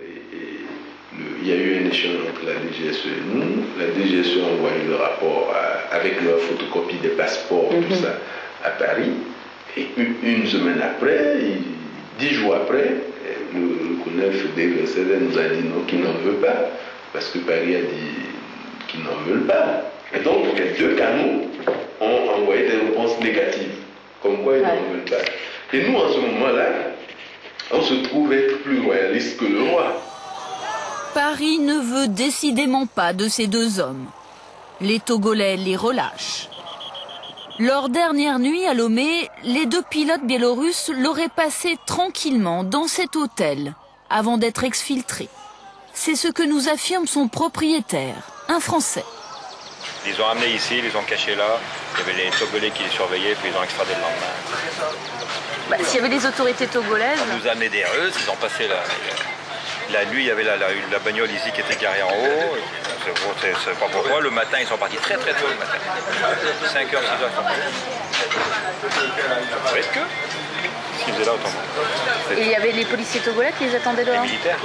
Il y a eu un échange entre la DGSE et nous. La DGSE a envoyé le rapport avec leur photocopie des passeports, tout ça, à Paris. Et une semaine après, 10 jours après, le colonel Frédéric Césaire nous a dit non, qu'il n'en veut pas. Parce que Paris a dit qu'ils n'en veulent pas. Et donc, les 2 canaux ont envoyé des réponses négatives, comme quoi ils n'en veulent pas. Et nous, en ce moment-là, on se trouve être plus royaliste que le roi. Paris ne veut décidément pas de ces 2 hommes. Les Togolais les relâchent. Leur dernière nuit à Lomé, les 2 pilotes biélorusses l'auraient passé tranquillement dans cet hôtel, avant d'être exfiltrés. C'est ce que nous affirme son propriétaire, un Français. Ils les ont amenés ici, ils les ont cachés là. Il y avait les Togolais qui les surveillaient, puis ils ont extradé le lendemain. S'il y avait des autorités togolaises... On nous a amené des Russes, ils ont passé la nuit, il y avait la bagnole ici qui était garée en haut. C'est pas pourquoi. Le matin, ils sont partis très très tôt le matin. 5h, 6h, ils sont partis. Ça pourrait être que. Qu'est-ce qu'ils faisaient là autant? Et il y avait les policiers togolais qui les attendaient dehors? Les militaires.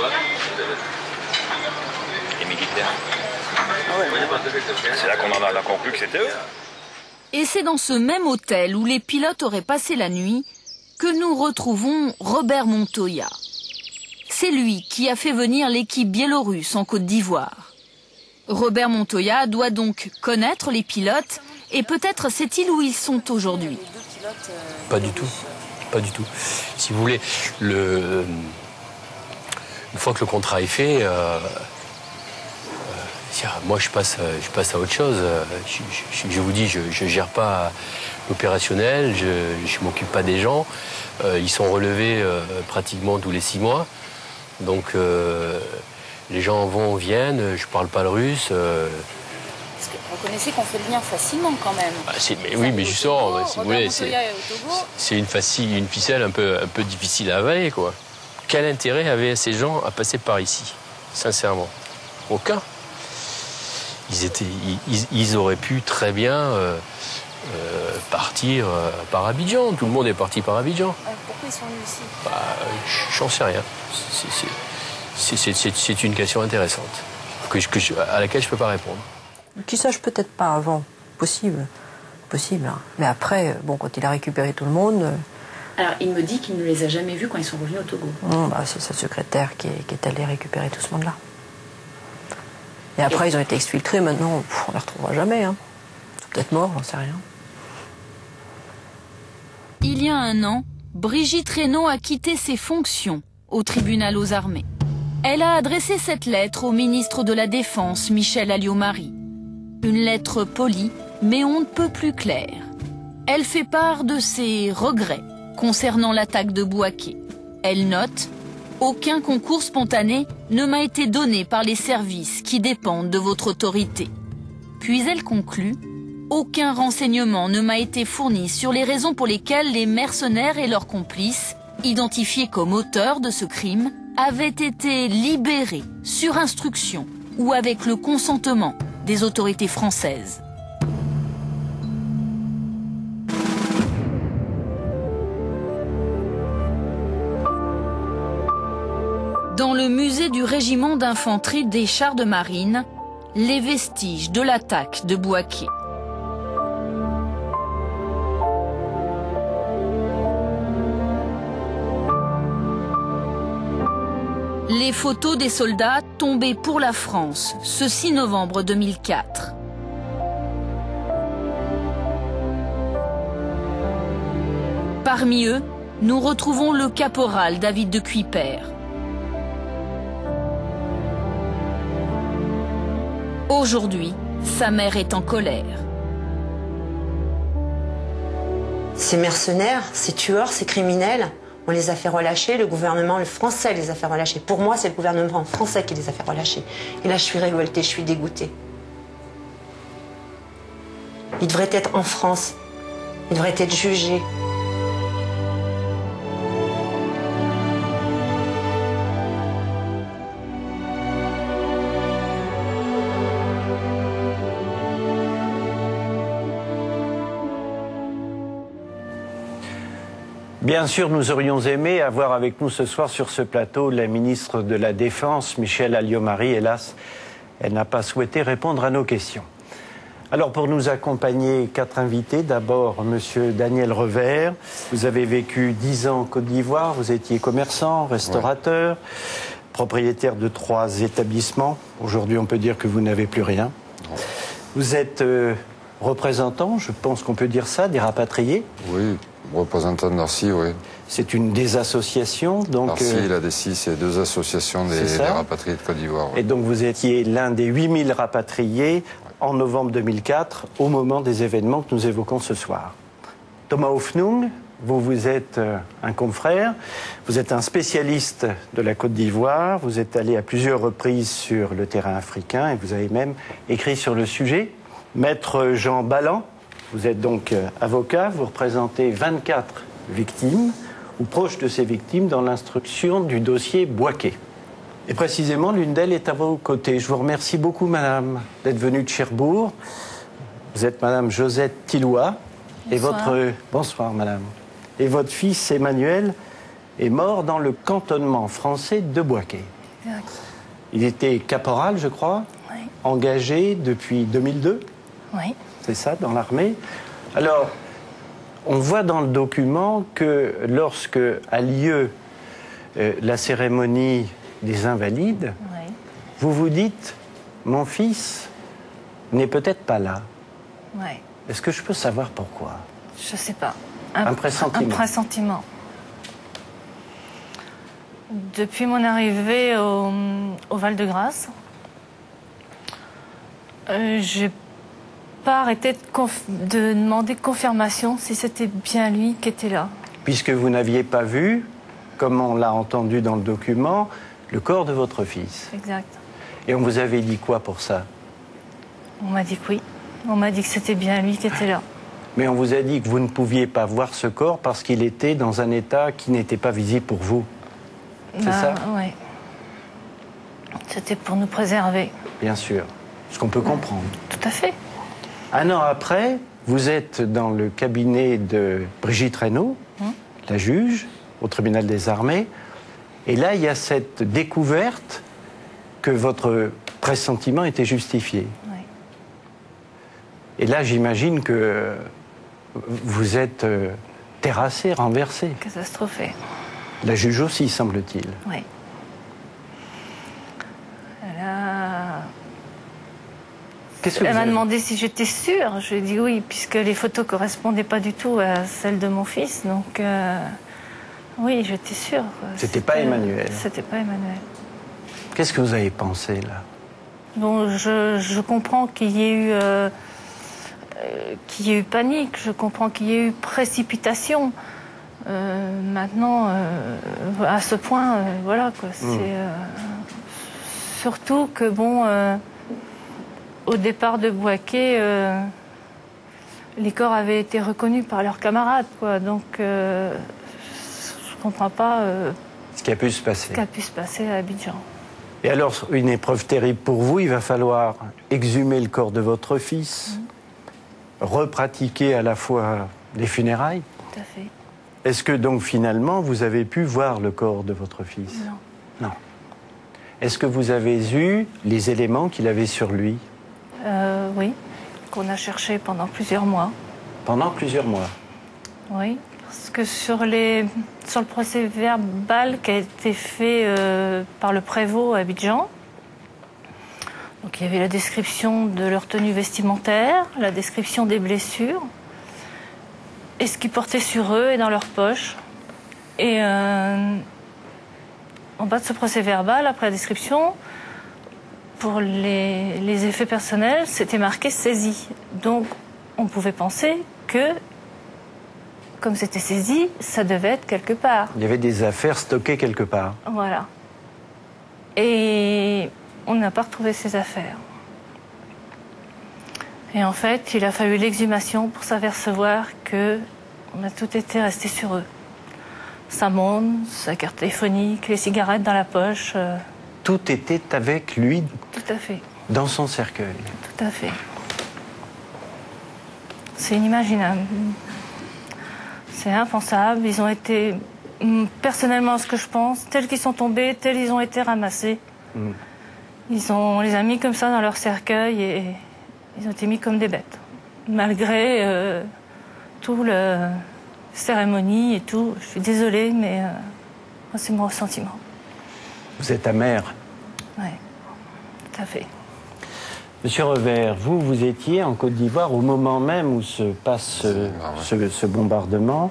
Les militaires. C'est là qu'on en a conclu que c'était eux. Et c'est dans ce même hôtel où les pilotes auraient passé la nuit que nous retrouvons Robert Montoya. C'est lui qui a fait venir l'équipe biélorusse en Côte d'Ivoire. Robert Montoya doit donc connaître les pilotes et peut-être sait-il où ils sont aujourd'hui. Pas du tout. Pas du tout. Si vous voulez, une fois que le contrat est fait, moi je passe à autre chose. Je vous dis, je gère pas l'opérationnel, je m'occupe pas des gens. Ils sont relevés pratiquement tous les 6 mois. Donc les gens vont, viennent, je parle pas le russe. Parce que vous reconnaissez qu'on fait le lien facilement quand même. Mais oui, mais justement, si vous voulez, c'est une ficelle un peu difficile à avaler, quoi. Quel intérêt avaient ces gens à passer par ici? Sincèrement, aucun. Ils auraient pu très bien partir par Abidjan. Tout le monde est parti par Abidjan. Pourquoi ils sont venus ici? J'en sais rien. C'est une question intéressante à laquelle je ne peux pas répondre. Qui sache peut-être pas avant. Possible. Hein. Mais après, quand il a récupéré tout le monde... Alors, il me dit qu'il ne les a jamais vus quand ils sont revenus au Togo. C'est sa secrétaire qui est allée récupérer tout ce monde-là. Et après, ils ont été exfiltrés. Maintenant, on ne les retrouvera jamais. Hein. Ils sont peut-être morts, j'en sais rien. Il y a 1 an, Brigitte Reynaud a quitté ses fonctions au tribunal aux armées. Elle a adressé cette lettre au ministre de la Défense, Michel Alliot-Marie. Une lettre polie, mais on ne peut plus claire. Elle fait part de ses regrets concernant l'attaque de Bouaké. Elle note « Aucun concours spontané ne m'a été donné par les services qui dépendent de votre autorité. » Puis elle conclut « Aucun renseignement ne m'a été fourni sur les raisons pour lesquelles les mercenaires et leurs complices, identifiés comme auteurs de ce crime, avaient été libérés sur instruction ou avec le consentement des autorités françaises. » Dans le musée du régiment d'infanterie des chars de marine, les vestiges de l'attaque de Bouaké. Les photos des soldats tombés pour la France ce 6 novembre 2004. Parmi eux, nous retrouvons le caporal David de Cuypers. Aujourd'hui, sa mère est en colère. Ces mercenaires, ces tueurs, ces criminels, on les a fait relâcher, le gouvernement français les a fait relâcher. Pour moi, c'est le gouvernement français qui les a fait relâcher. Et là, je suis révoltée, je suis dégoûtée. Ils devraient être en France. Ils devraient être jugés. Bien sûr, nous aurions aimé avoir avec nous ce soir sur ce plateau la ministre de la Défense, Michèle Alliot-Marie. Hélas, elle n'a pas souhaité répondre à nos questions. Alors, pour nous accompagner, 4 invités. D'abord, monsieur Daniel Revers. Vous avez vécu 10 ans en Côte d'Ivoire. Vous étiez commerçant, restaurateur, propriétaire de 3 établissements. Aujourd'hui, on peut dire que vous n'avez plus rien. Vous êtes représentant, je pense qu'on peut dire ça, des rapatriés. Oui, représentant de Narcy, oui. C'est une des associations, donc... Narcy, la DCI, c'est 2 associations des rapatriés de Côte d'Ivoire. Oui. Et donc vous étiez l'un des 8000 rapatriés en novembre 2004, au moment des événements que nous évoquons ce soir. Thomas Hoffnung, vous êtes un confrère, vous êtes un spécialiste de la Côte d'Ivoire, vous êtes allé à plusieurs reprises sur le terrain africain et vous avez même écrit sur le sujet. Maître Jean Ballan, vous êtes donc avocat, vous représentez 24 victimes ou proches de ces victimes dans l'instruction du dossier Bouaké. Et précisément, l'une d'elles est à vos côtés. Je vous remercie beaucoup, madame, d'être venue de Cherbourg. Vous êtes madame Josette Tillois. Bonsoir. Bonsoir, madame. Et votre fils, Emmanuel, est mort dans le cantonnement français de Bouaké. Exact. Il était caporal, je crois, engagé depuis 2002. Oui. C'est ça, dans l'armée. Alors, on voit dans le document que lorsque a lieu la cérémonie des Invalides, vous vous dites, mon fils n'est peut-être pas là. Ouais. Est-ce que je peux savoir pourquoi? Je sais pas. Un pressentiment. Un pressentiment. Depuis mon arrivée au Val-de-Grâce, j'ai pas arrêté de demander confirmation si c'était bien lui qui était là. Puisque vous n'aviez pas vu, comme on l'a entendu dans le document, le corps de votre fils. Exact. Et on vous avait dit quoi pour ça? On m'a dit que oui. On m'a dit que c'était bien lui qui était là. Mais on vous a dit que vous ne pouviez pas voir ce corps parce qu'il était dans un état qui n'était pas visible pour vous. C'est ça? Oui. C'était pour nous préserver. Bien sûr. Ce qu'on peut comprendre. Tout à fait. Un an après, vous êtes dans le cabinet de Brigitte Reynaud, la juge, au tribunal des armées. Et là, il y a cette découverte que votre pressentiment était justifié. Oui. Et là, j'imagine que vous êtes terrassé, renversé. Catastrophé. La juge aussi, semble-t-il. Oui. Elle m'a demandé si j'étais sûre. Je lui ai dit oui, puisque les photos ne correspondaient pas du tout à celles de mon fils. Donc, oui, j'étais sûre. C'était pas Emmanuel. C'était pas Emmanuel. Qu'est-ce que vous avez pensé, là? Bon, je comprends qu'il y ait eu panique. Je comprends qu'il y ait eu précipitation. Maintenant, à ce point, voilà, quoi. C'est surtout que, bon... au départ de Bouaké, les corps avaient été reconnus par leurs camarades, quoi. Donc, je comprends pas ce qui a pu se passer. Ce qui a pu se passer à Abidjan. Et alors, une épreuve terrible pour vous, il va falloir exhumer le corps de votre fils, repratiquer à la fois les funérailles. Tout à fait. Est-ce que donc finalement vous avez pu voir le corps de votre fils? Non. Non. Est-ce que vous avez eu les éléments qu'il avait sur lui? Oui, qu'on a cherché pendant plusieurs mois. Pendant plusieurs mois? Oui, parce que sur le procès verbal qui a été fait par le prévôt à Abidjan, donc il y avait la description de leur tenue vestimentaire, la description des blessures, et ce qu'ils portaient sur eux et dans leurs poches. Et en bas de ce procès verbal, après la description, pour les effets personnels, c'était marqué saisi. Donc, on pouvait penser que, comme c'était saisi, ça devait être quelque part. Il y avait des affaires stockées quelque part. Voilà. Et on n'a pas retrouvé ces affaires. Et en fait, il a fallu l'exhumation pour s'apercevoir que on a tout été resté sur eux. Sa montre, sa carte téléphonique, les cigarettes dans la poche. Tout était avec lui. Tout à fait. Dans son cercueil. Tout à fait. C'est inimaginable. C'est impensable. Ils ont été, personnellement, ce que je pense, tels qu'ils sont tombés, tels ils ont été ramassés. On les a mis comme ça dans leur cercueil et ils ont été mis comme des bêtes. Malgré tout le cérémonie et tout. Je suis désolée, mais c'est mon ressentiment. Vous êtes amère. Oui, tout à fait. Monsieur Revers, vous étiez en Côte d'Ivoire au moment même où se passe ce bombardement.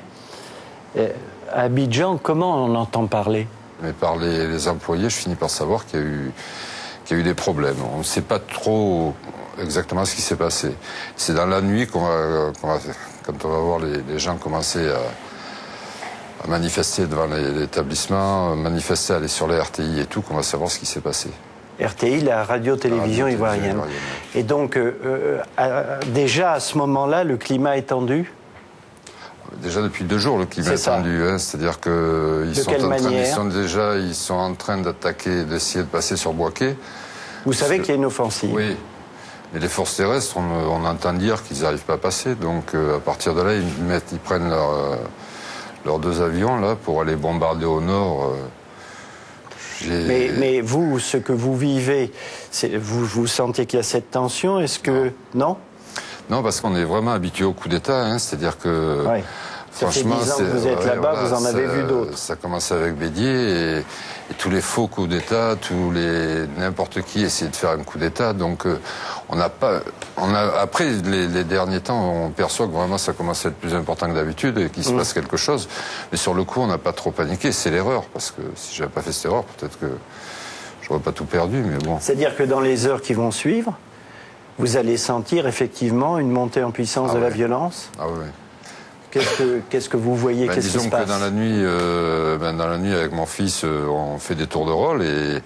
À Abidjan, comment on entend parler? Mais par les employés, je finis par savoir qu'il y a eu des problèmes. On ne sait pas trop exactement ce qui s'est passé. C'est dans la nuit quand on va voir les gens commencer à manifester devant l'établissement, manifester, aller sur les RTI et tout, qu'on va savoir ce qui s'est passé. RTI, la radio-télévision ivoirienne. Et donc, déjà à ce moment-là, le climat est tendu? Déjà depuis 2 jours, le climat est tendu. Hein, c'est-à-dire qu'ils sont en train d'attaquer, d'essayer de passer sur Bouaké. Vous savez qu'il y a une offensive? Oui. Mais les forces terrestres, on entend dire qu'ils n'arrivent pas à passer. Donc, à partir de là, ils prennent leurs 2 avions là pour aller bombarder au nord. Mais vous, ce que vous vivez, vous sentez qu'il y a cette tension? Est-ce que... Non? Non, parce qu'on est vraiment habitué au coup d'État. Hein, c'est-à-dire que... Ouais. Franchement, ça fait 10 ans que vous êtes là-bas, vous en avez vu d'autres. Ça a commencé avec Bédier et tous les faux coups d'État, n'importe qui essayait de faire un coup d'État. Donc après les derniers temps, on perçoit que vraiment ça commence à être plus important que d'habitude et qu'il se passe quelque chose. Mais sur le coup, on n'a pas trop paniqué. C'est l'erreur, parce que si j'avais pas fait cette erreur, peut-être que j'aurais pas tout perdu. Mais bon. C'est-à-dire que dans les heures qui vont suivre, vous allez sentir effectivement une montée en puissance de la violence? Ah oui. Qu'est-ce que vous voyez? Qu'est-ce qui se passe? Disons que dans la nuit avec mon fils, on fait des tours de rôle et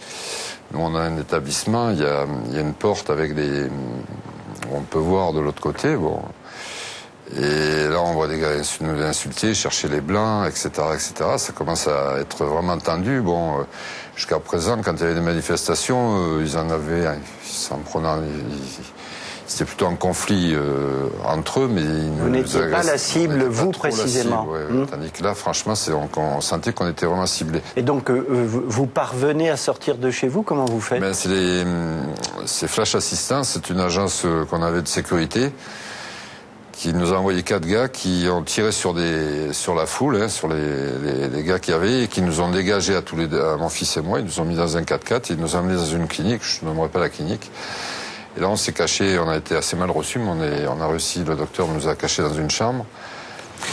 nous on a un établissement, il y a une porte avec on peut voir de l'autre côté. Bon. Et là on voit des gars nous insulter, chercher les blancs, etc., etc. Ça commence à être vraiment tendu. Bon, jusqu'à présent, quand il y avait des manifestations, ils s'en prenaient. C'était plutôt un conflit entre eux, mais vous n'étiez pas la cible, vous précisément. Tandis que là, franchement, on sentait qu'on était vraiment ciblés. Et donc, vous parvenez à sortir de chez vous? Comment vous faites? C'est Flash Assistance, c'est une agence qu'on avait de sécurité qui nous a envoyé 4 gars qui ont tiré sur la foule, hein, sur les gars qu'il y avait, et qui nous ont dégagés à mon fils et moi. Ils nous ont mis dans un 4x4 et ils nous ont emmenés dans une clinique. Je ne nommerai pas la clinique. Et là, on s'est caché, on a été assez mal reçus, mais on a réussi, le docteur nous a cachés dans une chambre.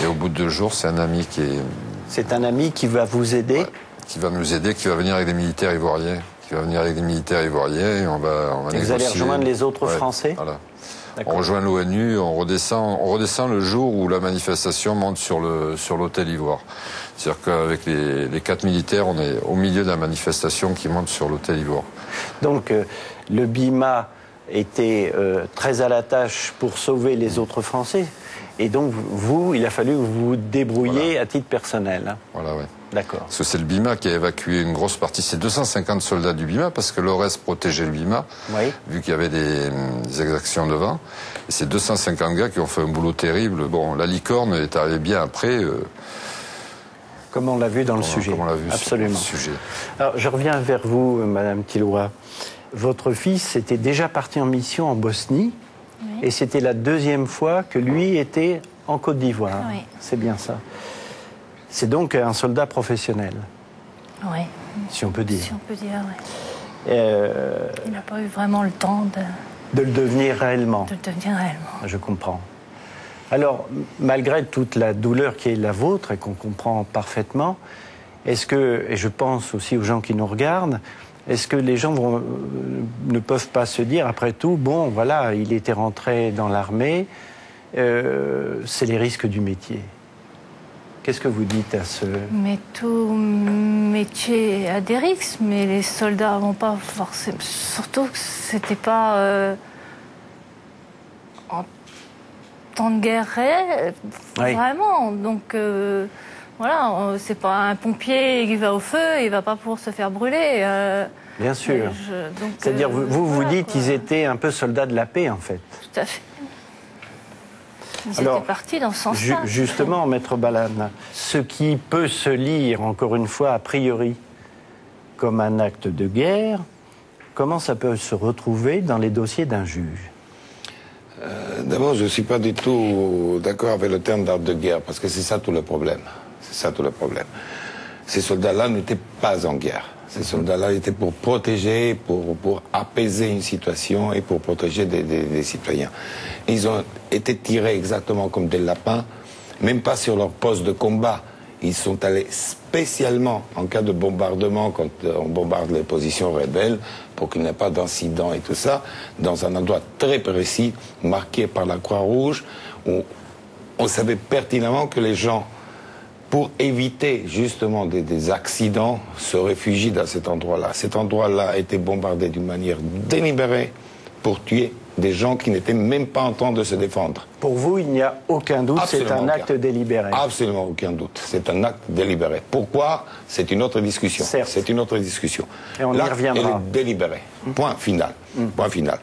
Et au bout de 2 jours, c'est un ami qui est... C'est un ami qui va vous aider? Qui va nous aider, qui va venir avec des militaires ivoiriens. Et on va négocier. Vous allez rejoindre les autres Français? Voilà. On rejoint l'ONU, on redescend le jour où la manifestation monte sur l'hôtel Ivoire. C'est-à-dire qu'avec les 4 militaires, on est au milieu de la manifestation qui monte sur l'hôtel Ivoire. Donc, le BIMA était très à la tâche pour sauver les autres Français. Et donc, il a fallu que vous vous débrouiller à titre personnel. Hein. Voilà, oui. D'accord. Parce que c'est le BIMA qui a évacué une grosse partie. C'est 250 soldats du BIMA, parce que l'ORES protégeait le BIMA, vu qu'il y avait des exactions devant. Et c'est 250 gars qui ont fait un boulot terrible. Bon, la licorne est arrivée bien après. Comme on l'a vu dans le sujet. Comme on l'a vu absolument. Sur le sujet. Alors, je reviens vers vous, Madame Tilloy. Votre fils était déjà parti en mission en Bosnie, et c'était la 2e fois que lui était en Côte d'Ivoire. Oui. C'est bien ça. C'est donc un soldat professionnel. Oui. Si on peut dire. Si on peut dire, oui. Il n'a pas eu vraiment le temps de le devenir réellement. De le devenir réellement. Je comprends. Alors, malgré toute la douleur qui est la vôtre et qu'on comprend parfaitement, est-ce que, et je pense aussi aux gens qui nous regardent, est-ce que les gens ne peuvent pas se dire, après tout, bon, voilà, il était rentré dans l'armée, c'est les risques du métier. Qu'est-ce que vous dites à ce... Mais tout métier a des risques, mais les soldats n'ont pas forcément... Surtout que c'était pas en temps de guerre réel, vraiment. Donc... Voilà, c'est pas un pompier qui va au feu, il va pas pour se faire brûler. Bien sûr. C'est-à-dire, vous dites qu'ils étaient un peu soldats de la paix, en fait. Tout à fait. Ils étaient partis dans ce sens-là. Justement, Maître Balane, ce qui peut se lire, encore une fois, a priori, comme un acte de guerre, comment ça peut se retrouver dans les dossiers d'un juge? D'abord, je ne suis pas du tout d'accord avec le terme d'acte de guerre, parce que c'est ça tout le problème. C'est ça tout le problème. Ces soldats-là n'étaient pas en guerre. Ces soldats-là étaient pour protéger, pour apaiser une situation et pour protéger des citoyens. Ils ont été tirés exactement comme des lapins, même pas sur leur poste de combat. Ils sont allés spécialement, en cas de bombardement, quand on bombarde les positions rebelles, pour qu'il n'y ait pas d'incident et tout ça, dans un endroit très précis, marqué par la Croix-Rouge, où on savait pertinemment que les gens, pour éviter justement des accidents, se réfugient dans cet endroit-là. Cet endroit-là a été bombardé d'une manière délibérée pour tuer des gens qui n'étaient même pas en train de se défendre. Pour vous, il n'y a aucun doute, c'est un acte délibéré. Absolument aucun doute, c'est un acte délibéré. Pourquoi? C'est une autre discussion. C'est une autre discussion. Et on y reviendra. Elle est délibérée. Point final. Point final.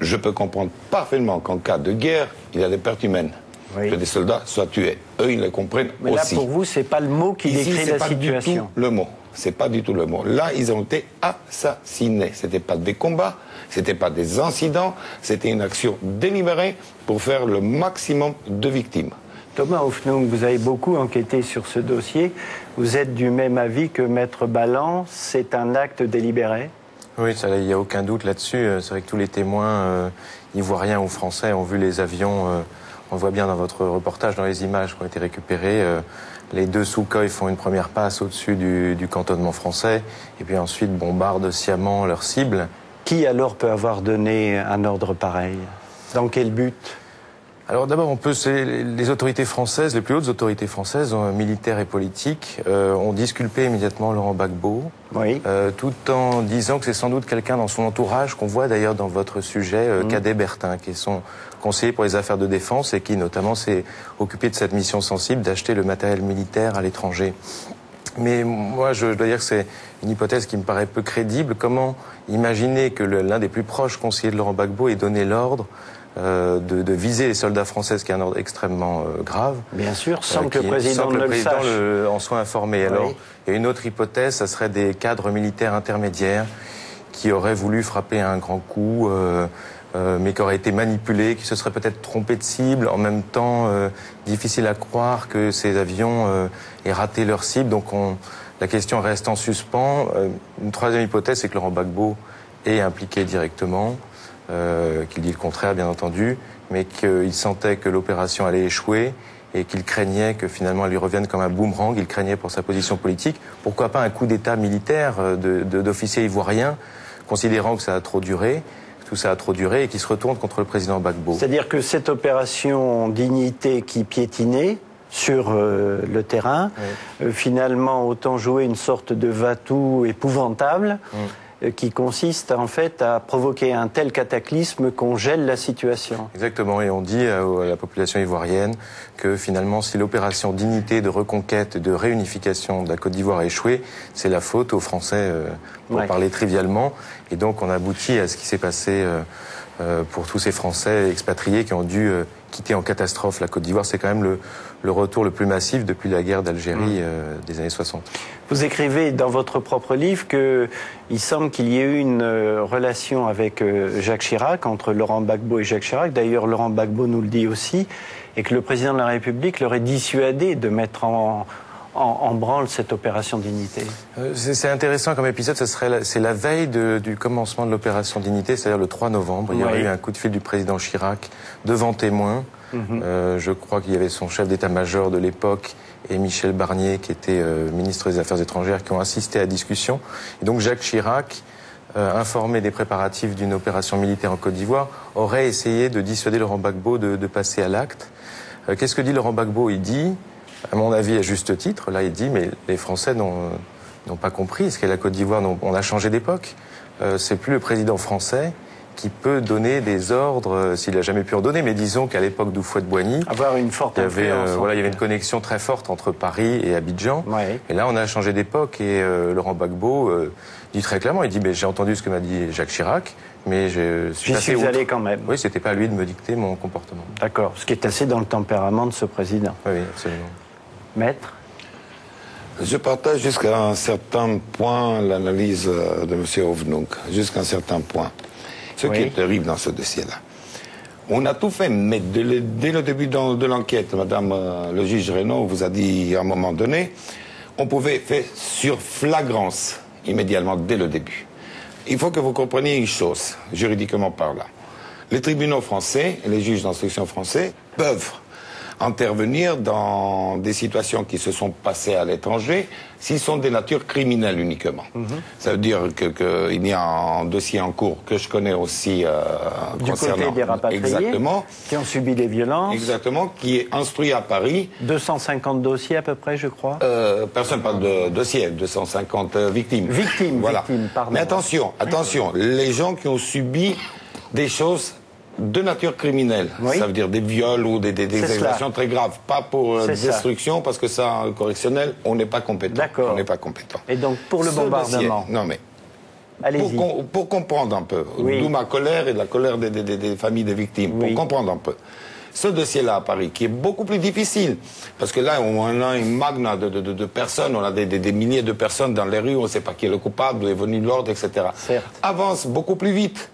Je peux comprendre parfaitement qu'en cas de guerre, il y a des pertes humaines. Oui. Que des soldats soient tués. Eux, ils le comprennent aussi. Mais là, pour vous, c'est pas le mot qui décrit la situation. C'est pas du tout le mot. C'est pas du tout le mot. Là, ils ont été assassinés. C'était pas des combats, c'était pas des incidents, c'était une action délibérée pour faire le maximum de victimes. Thomas Hoffnung, vous avez beaucoup enquêté sur ce dossier. Vous êtes du même avis que Maître Balane, c'est un acte délibéré? Oui, il n'y a aucun doute là-dessus. C'est vrai que tous les témoins ivoiriens ou français ont vu les avions. On voit bien dans votre reportage, dans les images qui ont été récupérées, les deux Sukhoi font une première passe au-dessus du cantonnement français et puis ensuite bombardent sciemment leur cible. Qui alors peut avoir donné un ordre pareil? Dans quel but? Alors d'abord, les autorités françaises, les plus hautes autorités françaises, militaires et politiques, ont disculpé immédiatement Laurent Gbagbo, oui. Tout en disant que c'est sans doute quelqu'un dans son entourage, qu'on voit d'ailleurs dans votre sujet, Cadet Bertin, qui est son conseiller pour les affaires de défense et qui notamment s'est occupé de cette mission sensible d'acheter le matériel militaire à l'étranger. Mais moi, je dois dire que c'est une hypothèse qui me paraît peu crédible. Comment imaginer que l'un des plus proches conseillers de Laurent Gbagbo ait donné l'ordre de viser les soldats français, ce qui est un ordre extrêmement grave. Bien sûr, sans que le président en soit informé. Oui. Alors, il y a une autre hypothèse, ça serait des cadres militaires intermédiaires qui auraient voulu frapper un grand coup, mais qui auraient été manipulés, qui se seraient peut-être trompés de cible. En même temps, difficile à croire que ces avions aient raté leur cible. Donc, la question reste en suspens. Une troisième hypothèse, c'est que Laurent Gbagbo est impliqué directement. Qu'il dit le contraire, bien entendu, mais qu'il sentait que l'opération allait échouer et qu'il craignait que finalement elle lui revienne comme un boomerang. Il craignait pour sa position politique. Pourquoi pas un coup d'État militaire d'officiers ivoiriens, considérant que ça a trop duré, tout ça a trop duré, et qui se retourne contre le président Gbagbo. C'est-à-dire que cette opération Dignité qui piétinait sur le terrain, oui. Finalement, autant jouer une sorte de va-tout épouvantable. Qui consiste en fait à provoquer un tel cataclysme qu'on gèle la situation. Exactement, et on dit à la population ivoirienne que finalement si l'opération Dignité de reconquête et de réunification de la Côte d'Ivoire a échoué, c'est la faute aux Français, pour parler trivialement, et donc on aboutit à ce qui s'est passé pour tous ces Français expatriés qui ont dû quitter en catastrophe la Côte d'Ivoire. C'est quand même le retour le plus massif depuis la guerre d'Algérie des années 60. Vous écrivez dans votre propre livre qu'il semble qu'il y ait eu une relation avec Jacques Chirac, entre Laurent Gbagbo et Jacques Chirac. D'ailleurs, Laurent Gbagbo nous le dit aussi, et que le président de la République l'aurait dissuadé de mettre en branle cette opération Dignité. C'est intéressant comme épisode, c'est la veille du commencement de l'opération Dignité, c'est-à-dire le 3 novembre. Il y a eu un coup de fil du président Chirac devant témoins. Je crois qu'il y avait son chef d'état-major de l'époque et Michel Barnier, qui était ministre des Affaires étrangères, qui ont assisté à la discussion. Et donc Jacques Chirac, informé des préparatifs d'une opération militaire en Côte d'Ivoire, aurait essayé de dissuader Laurent Gbagbo de passer à l'acte. Qu'est-ce que dit Laurent Gbagbo? Il dit, à mon avis à juste titre, là il dit, mais les Français n'ont pas compris, est-ce que la Côte d'Ivoire, on a changé d'époque. C'est plus le président français qui peut donner des ordres, s'il n'a jamais pu en donner, mais disons qu'à l'époque d'Houphouët-Boigny, avoir une forte influence. Il y avait une connexion très forte entre Paris et Abidjan. Ouais. Et là, on a changé d'époque et Laurent Gbagbo dit très clairement, il dit, mais j'ai entendu ce que m'a dit Jacques Chirac, mais je suis J'y suis allé quand même. Oui, c'était pas à lui de me dicter mon comportement. D'accord, ce qui est assez dans le tempérament de ce président. Oui, absolument. Maître? Je partage jusqu'à un certain point l'analyse de M. Hovnung, jusqu'à un certain point. Ce qui est terrible dans ce dossier-là. On a tout fait, mais dès le début de l'enquête, Madame le juge Reynaud vous a dit à un moment donné, on pouvait faire sur flagrance, immédiatement, dès le début. Il faut que vous compreniez une chose, juridiquement parlant. Les tribunaux français et les juges d'instruction français peuvent intervenir dans des situations qui se sont passées à l'étranger s'ils sont des natures criminelles uniquement. Ça veut dire qu'il y a un dossier en cours que je connais aussi du côté des rapatriés exactement, qui ont subi des violences. Exactement, qui est instruit à Paris. 250 dossiers à peu près, je crois. Personne parle de dossier, 250 victimes. Victimes, pardon. Mais attention, les gens qui ont subi des choses de nature criminelle, ça veut dire des viols ou des exactions très graves, pas pour destruction, parce que ça, correctionnel, on n'est pas compétent. D'accord. On n'est pas compétent. Et donc, pour le bombardement dossier, non mais, allez-y. Pour comprendre un peu, d'où ma colère et la colère des familles des victimes, pour comprendre un peu. Ce dossier-là à Paris, qui est beaucoup plus difficile, parce que là, on a une magna de personnes, on a des milliers de personnes dans les rues, on ne sait pas qui est le coupable, où est venu l'ordre, etc. Certes. Avance beaucoup plus vite.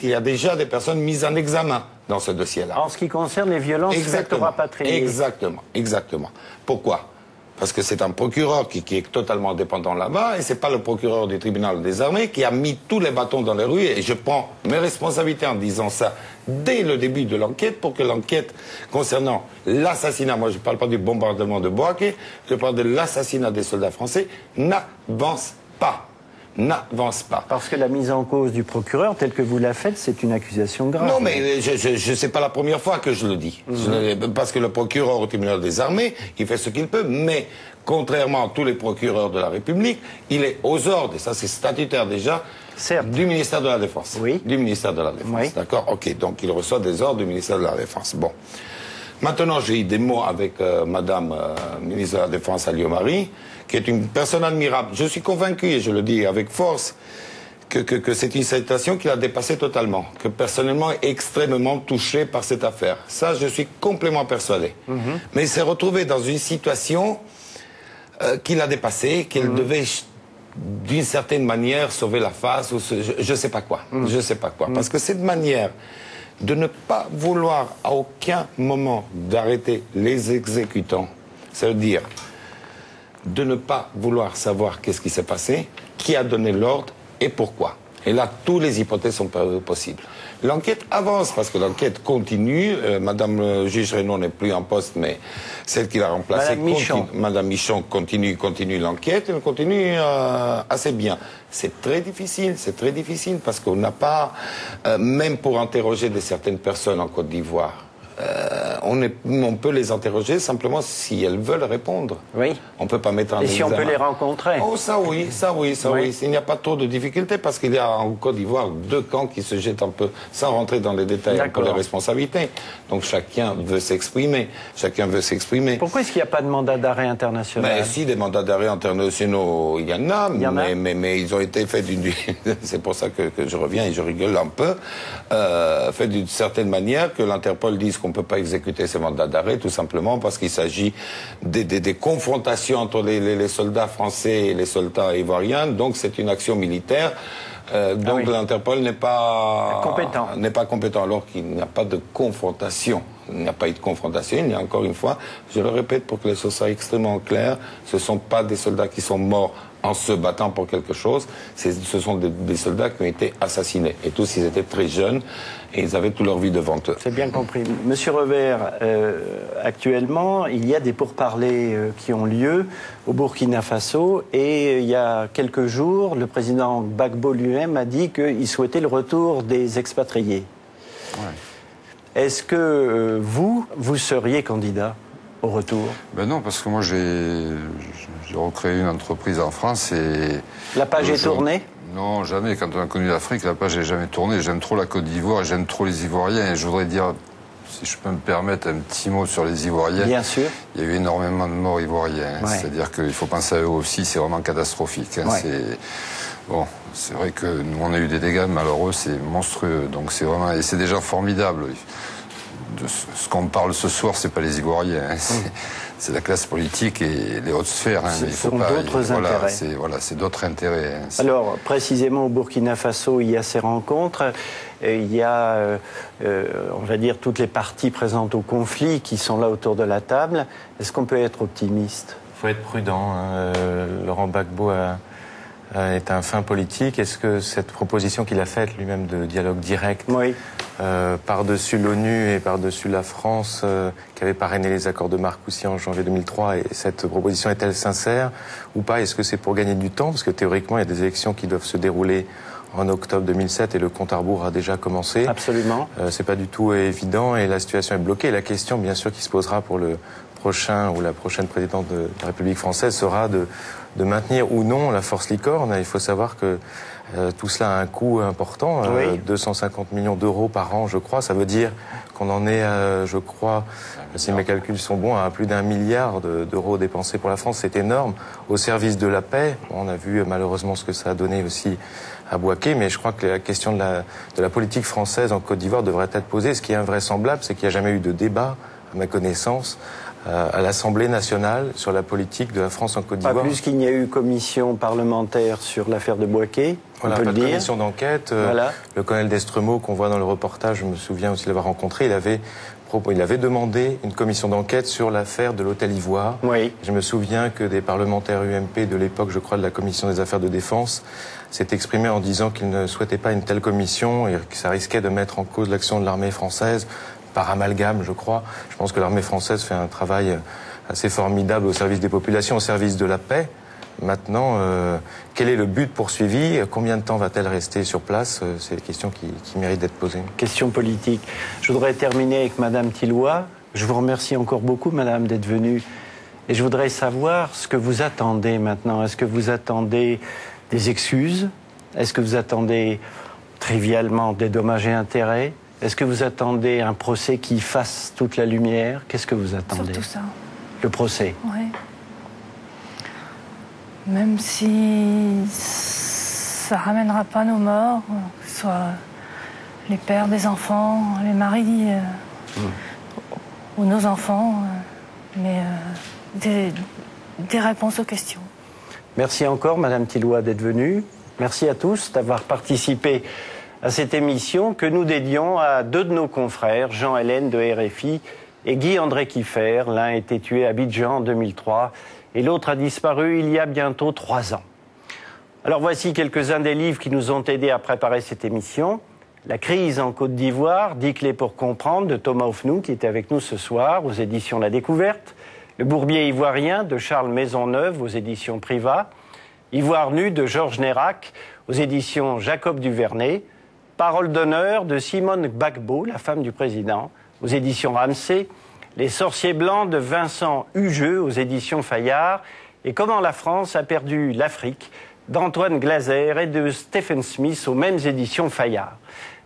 Il y a déjà des personnes mises en examen dans ce dossier-là. En ce qui concerne les violences faites aux rapatriés. Exactement. Pourquoi? Parce que c'est un procureur qui est totalement dépendant là-bas, et c'est pas le procureur du tribunal des armées qui a mis tous les bâtons dans les rues, et je prends mes responsabilités en disant ça dès le début de l'enquête, pour que l'enquête concernant l'assassinat, moi je ne parle pas du bombardement de Bouaké, je parle de l'assassinat des soldats français, n'avance pas. Parce que la mise en cause du procureur, telle que vous la faites, c'est une accusation grave. Non, mais je sais pas la première fois que je le dis. Parce que le procureur au tribunal des armées, il fait ce qu'il peut, mais contrairement à tous les procureurs de la République, il est aux ordres, et ça c'est statutaire déjà, du ministère de la Défense. Oui. Du ministère de la Défense, oui. D'accord? Ok, donc il reçoit des ordres du ministère de la Défense. Bon. Maintenant, j'ai eu des mots avec Madame ministre de la Défense, Alliot-Marie, qui est une personne admirable. Je suis convaincu, et je le dis avec force, que c'est une situation qui l'a dépassé totalement, que personnellement est extrêmement touché par cette affaire. Ça, je suis complètement persuadé. Mais il s'est retrouvé dans une situation qui l'a dépassé, qu'elle devait d'une certaine manière sauver la face, ou je sais pas quoi. Je sais pas quoi. Parce que cette manière de ne pas vouloir à aucun moment d'arrêter les exécutants, ça veut dire de ne pas vouloir savoir qu'est-ce qui s'est passé, qui a donné l'ordre et pourquoi. Et là, toutes les hypothèses sont possibles. L'enquête avance parce que l'enquête continue. Madame le juge Reynaud n'est plus en poste, mais celle qui l'a remplacée, Madame Michon continue l'enquête. Elle continue assez bien. C'est très difficile parce qu'on n'a pas, même pour interroger certaines personnes en Côte d'Ivoire, on peut les interroger simplement si elles veulent répondre. Oui. On ne peut pas mettre en examen. Et si on peut les rencontrer. Oh, ça oui. Il n'y a pas trop de difficultés parce qu'il y a en Côte d'Ivoire 2 camps qui se jettent un peu, sans rentrer dans les détails, pour les responsabilités. Donc chacun veut s'exprimer. Pourquoi est-ce qu'il n'y a pas de mandat d'arrêt international? Mais si, des mandats d'arrêt internationaux, il y en a, mais ils ont été faits c'est pour ça que je reviens et je rigole un peu, fait d'une certaine manière que l'Interpol dise qu'on ne peut pas exécuter ces mandats d'arrêt, tout simplement parce qu'il s'agit des confrontations entre les soldats français et les soldats ivoiriens, donc c'est une action militaire. Donc l'Interpol n'est pas compétent alors qu'il n'y a pas de confrontation. Il n'y a pas eu de confrontation, il y a encore une fois, je le répète pour que les choses soient extrêmement claires, ce ne sont pas des soldats qui sont morts en se battant pour quelque chose, ce sont des soldats qui ont été assassinés. Et tous, ils étaient très jeunes et ils avaient toute leur vie devant eux. C'est bien compris. Monsieur Revers, actuellement, il y a des pourparlers qui ont lieu au Burkina Faso et il y a quelques jours, le président Gbagbo lui-même a dit qu'il souhaitait le retour des expatriés. Ouais. Est-ce que vous seriez candidat au retour? Ben non, parce que moi j'ai recréé une entreprise en France et... La page est tournée? Non, jamais. Quand on a connu l'Afrique, là-bas, j'ai jamais tourné. J'aime trop la Côte d'Ivoire et j'aime trop les Ivoiriens. Et je voudrais dire, si je peux me permettre, un petit mot sur les Ivoiriens. Bien sûr. Il y a eu énormément de morts ivoiriens. Ouais. C'est-à-dire qu'il faut penser à eux aussi. C'est vraiment catastrophique. Hein. Ouais. Bon, c'est vrai que nous, on a eu des dégâts, mais alors eux, c'est monstrueux. Donc c'est vraiment... Et c'est déjà formidable. De ce qu'on parle ce soir, c'est pas les Ivoiriens. Hein. C'est la classe politique et les hautes sphères. Hein. Ce sont d'autres intérêts. C'est d'autres intérêts. Hein. Alors, précisément au Burkina Faso, il y a ces rencontres. Il y a, on va dire, toutes les parties présentes au conflit qui sont là autour de la table. Est-ce qu'on peut être optimiste? Il faut être prudent. Hein. Laurent Gbagbo est un fin politique. Est-ce que cette proposition qu'il a faite lui-même de dialogue direct, oui, par-dessus l'ONU et par-dessus la France, qui avait parrainé les accords de Marcoussis en janvier 2003, et cette proposition est-elle sincère ou pas? Est-ce que c'est pour gagner du temps? Parce que théoriquement, il y a des élections qui doivent se dérouler en octobre 2007 et le compte à rebours a déjà commencé. Absolument. C'est pas du tout évident et la situation est bloquée. Et la question, bien sûr, qui se posera pour le prochain ou la prochaine présidente de la République française sera de maintenir ou non la force licorne. Il faut savoir que tout cela a un coût important, oui. 250 millions d'euros par an, je crois. Ça veut dire qu'on en est, je crois, si mes calculs sont bons, à plus d'1 milliard d'euros dépensés pour la France. C'est énorme. Au service de la paix, on a vu malheureusement ce que ça a donné aussi à Bouaké, mais je crois que la question de la politique française en Côte d'Ivoire devrait être posée. Ce qui est invraisemblable, c'est qu'il n'y a jamais eu de débat, à ma connaissance, à l'Assemblée nationale sur la politique de la France en Côte d'Ivoire. Pas plus qu'il n'y a eu commission parlementaire sur l'affaire de Bouaké, voilà, on peut pas le de dire. Commission d'enquête. Voilà. Le colonel Destremaux, qu'on voit dans le reportage, je me souviens aussi l'avoir rencontré, il avait demandé une commission d'enquête sur l'affaire de l'hôtel Ivoire. Oui. Je me souviens que des parlementaires UMP de l'époque, je crois, de la commission des affaires de défense, s'est exprimé en disant qu'ils ne souhaitaient pas une telle commission et que ça risquait de mettre en cause l'action de l'armée française par amalgame, je crois. Je pense que l'armée française fait un travail assez formidable au service des populations, au service de la paix. Maintenant, quel est le but poursuivi? Combien de temps va-t-elle rester sur place? C'est des questions qui méritent d'être posées. Question politique. Je voudrais terminer avec Madame Tilloy. Je vous remercie encore beaucoup, Madame, d'être venue. Et je voudrais savoir ce que vous attendez maintenant. Est-ce que vous attendez des excuses? Est-ce que vous attendez trivialement des dommages et intérêts? Est-ce que vous attendez un procès qui fasse toute la lumière? Qu'est-ce que vous attendez? Surtout ça. Le procès? Oui. Même si ça ramènera pas nos morts, que ce soit les pères des enfants, les maris ou nos enfants, mais des réponses aux questions. Merci encore, Madame Tilloy, d'être venue. Merci à tous d'avoir participé à cette émission que nous dédions à deux de nos confrères, Jean Hélène de RFI et Guy-André Kieffer. L'un a été tué à Abidjan en 2003 et l'autre a disparu il y a bientôt 3 ans. Alors voici quelques-uns des livres qui nous ont aidés à préparer cette émission. La crise en Côte d'Ivoire, 10 clés pour comprendre, de Thomas Hofnou, qui est avec nous ce soir aux éditions La Découverte. Le bourbier ivoirien de Charles Maisonneuve aux éditions Privat. Ivoire nu de Georges Nérac aux éditions Jacob Duvernay. Parole d'honneur de Simone Gbagbo, la femme du président, aux éditions Ramsay. Les sorciers blancs de Vincent Hugeux aux éditions Fayard. Et comment la France a perdu l'Afrique d'Antoine Glaser et de Stephen Smith aux mêmes éditions Fayard.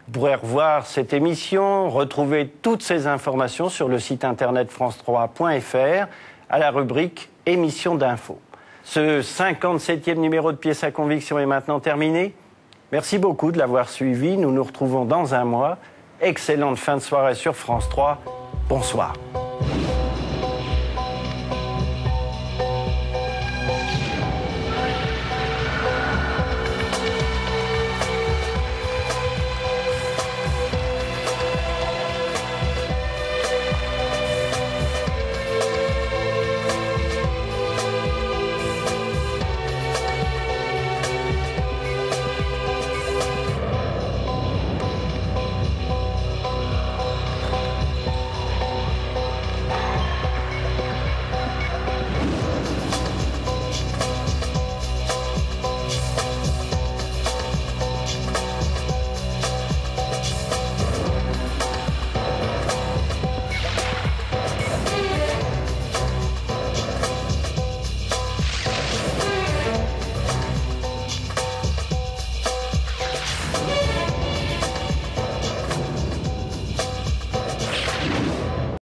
Vous pourrez revoir cette émission, retrouver toutes ces informations sur le site internet france3.fr à la rubrique émission d'info. Ce 57e numéro de Pièces à conviction est maintenant terminé. Merci beaucoup de l'avoir suivi. Nous nous retrouvons dans un mois. Excellente fin de soirée sur France 3. Bonsoir.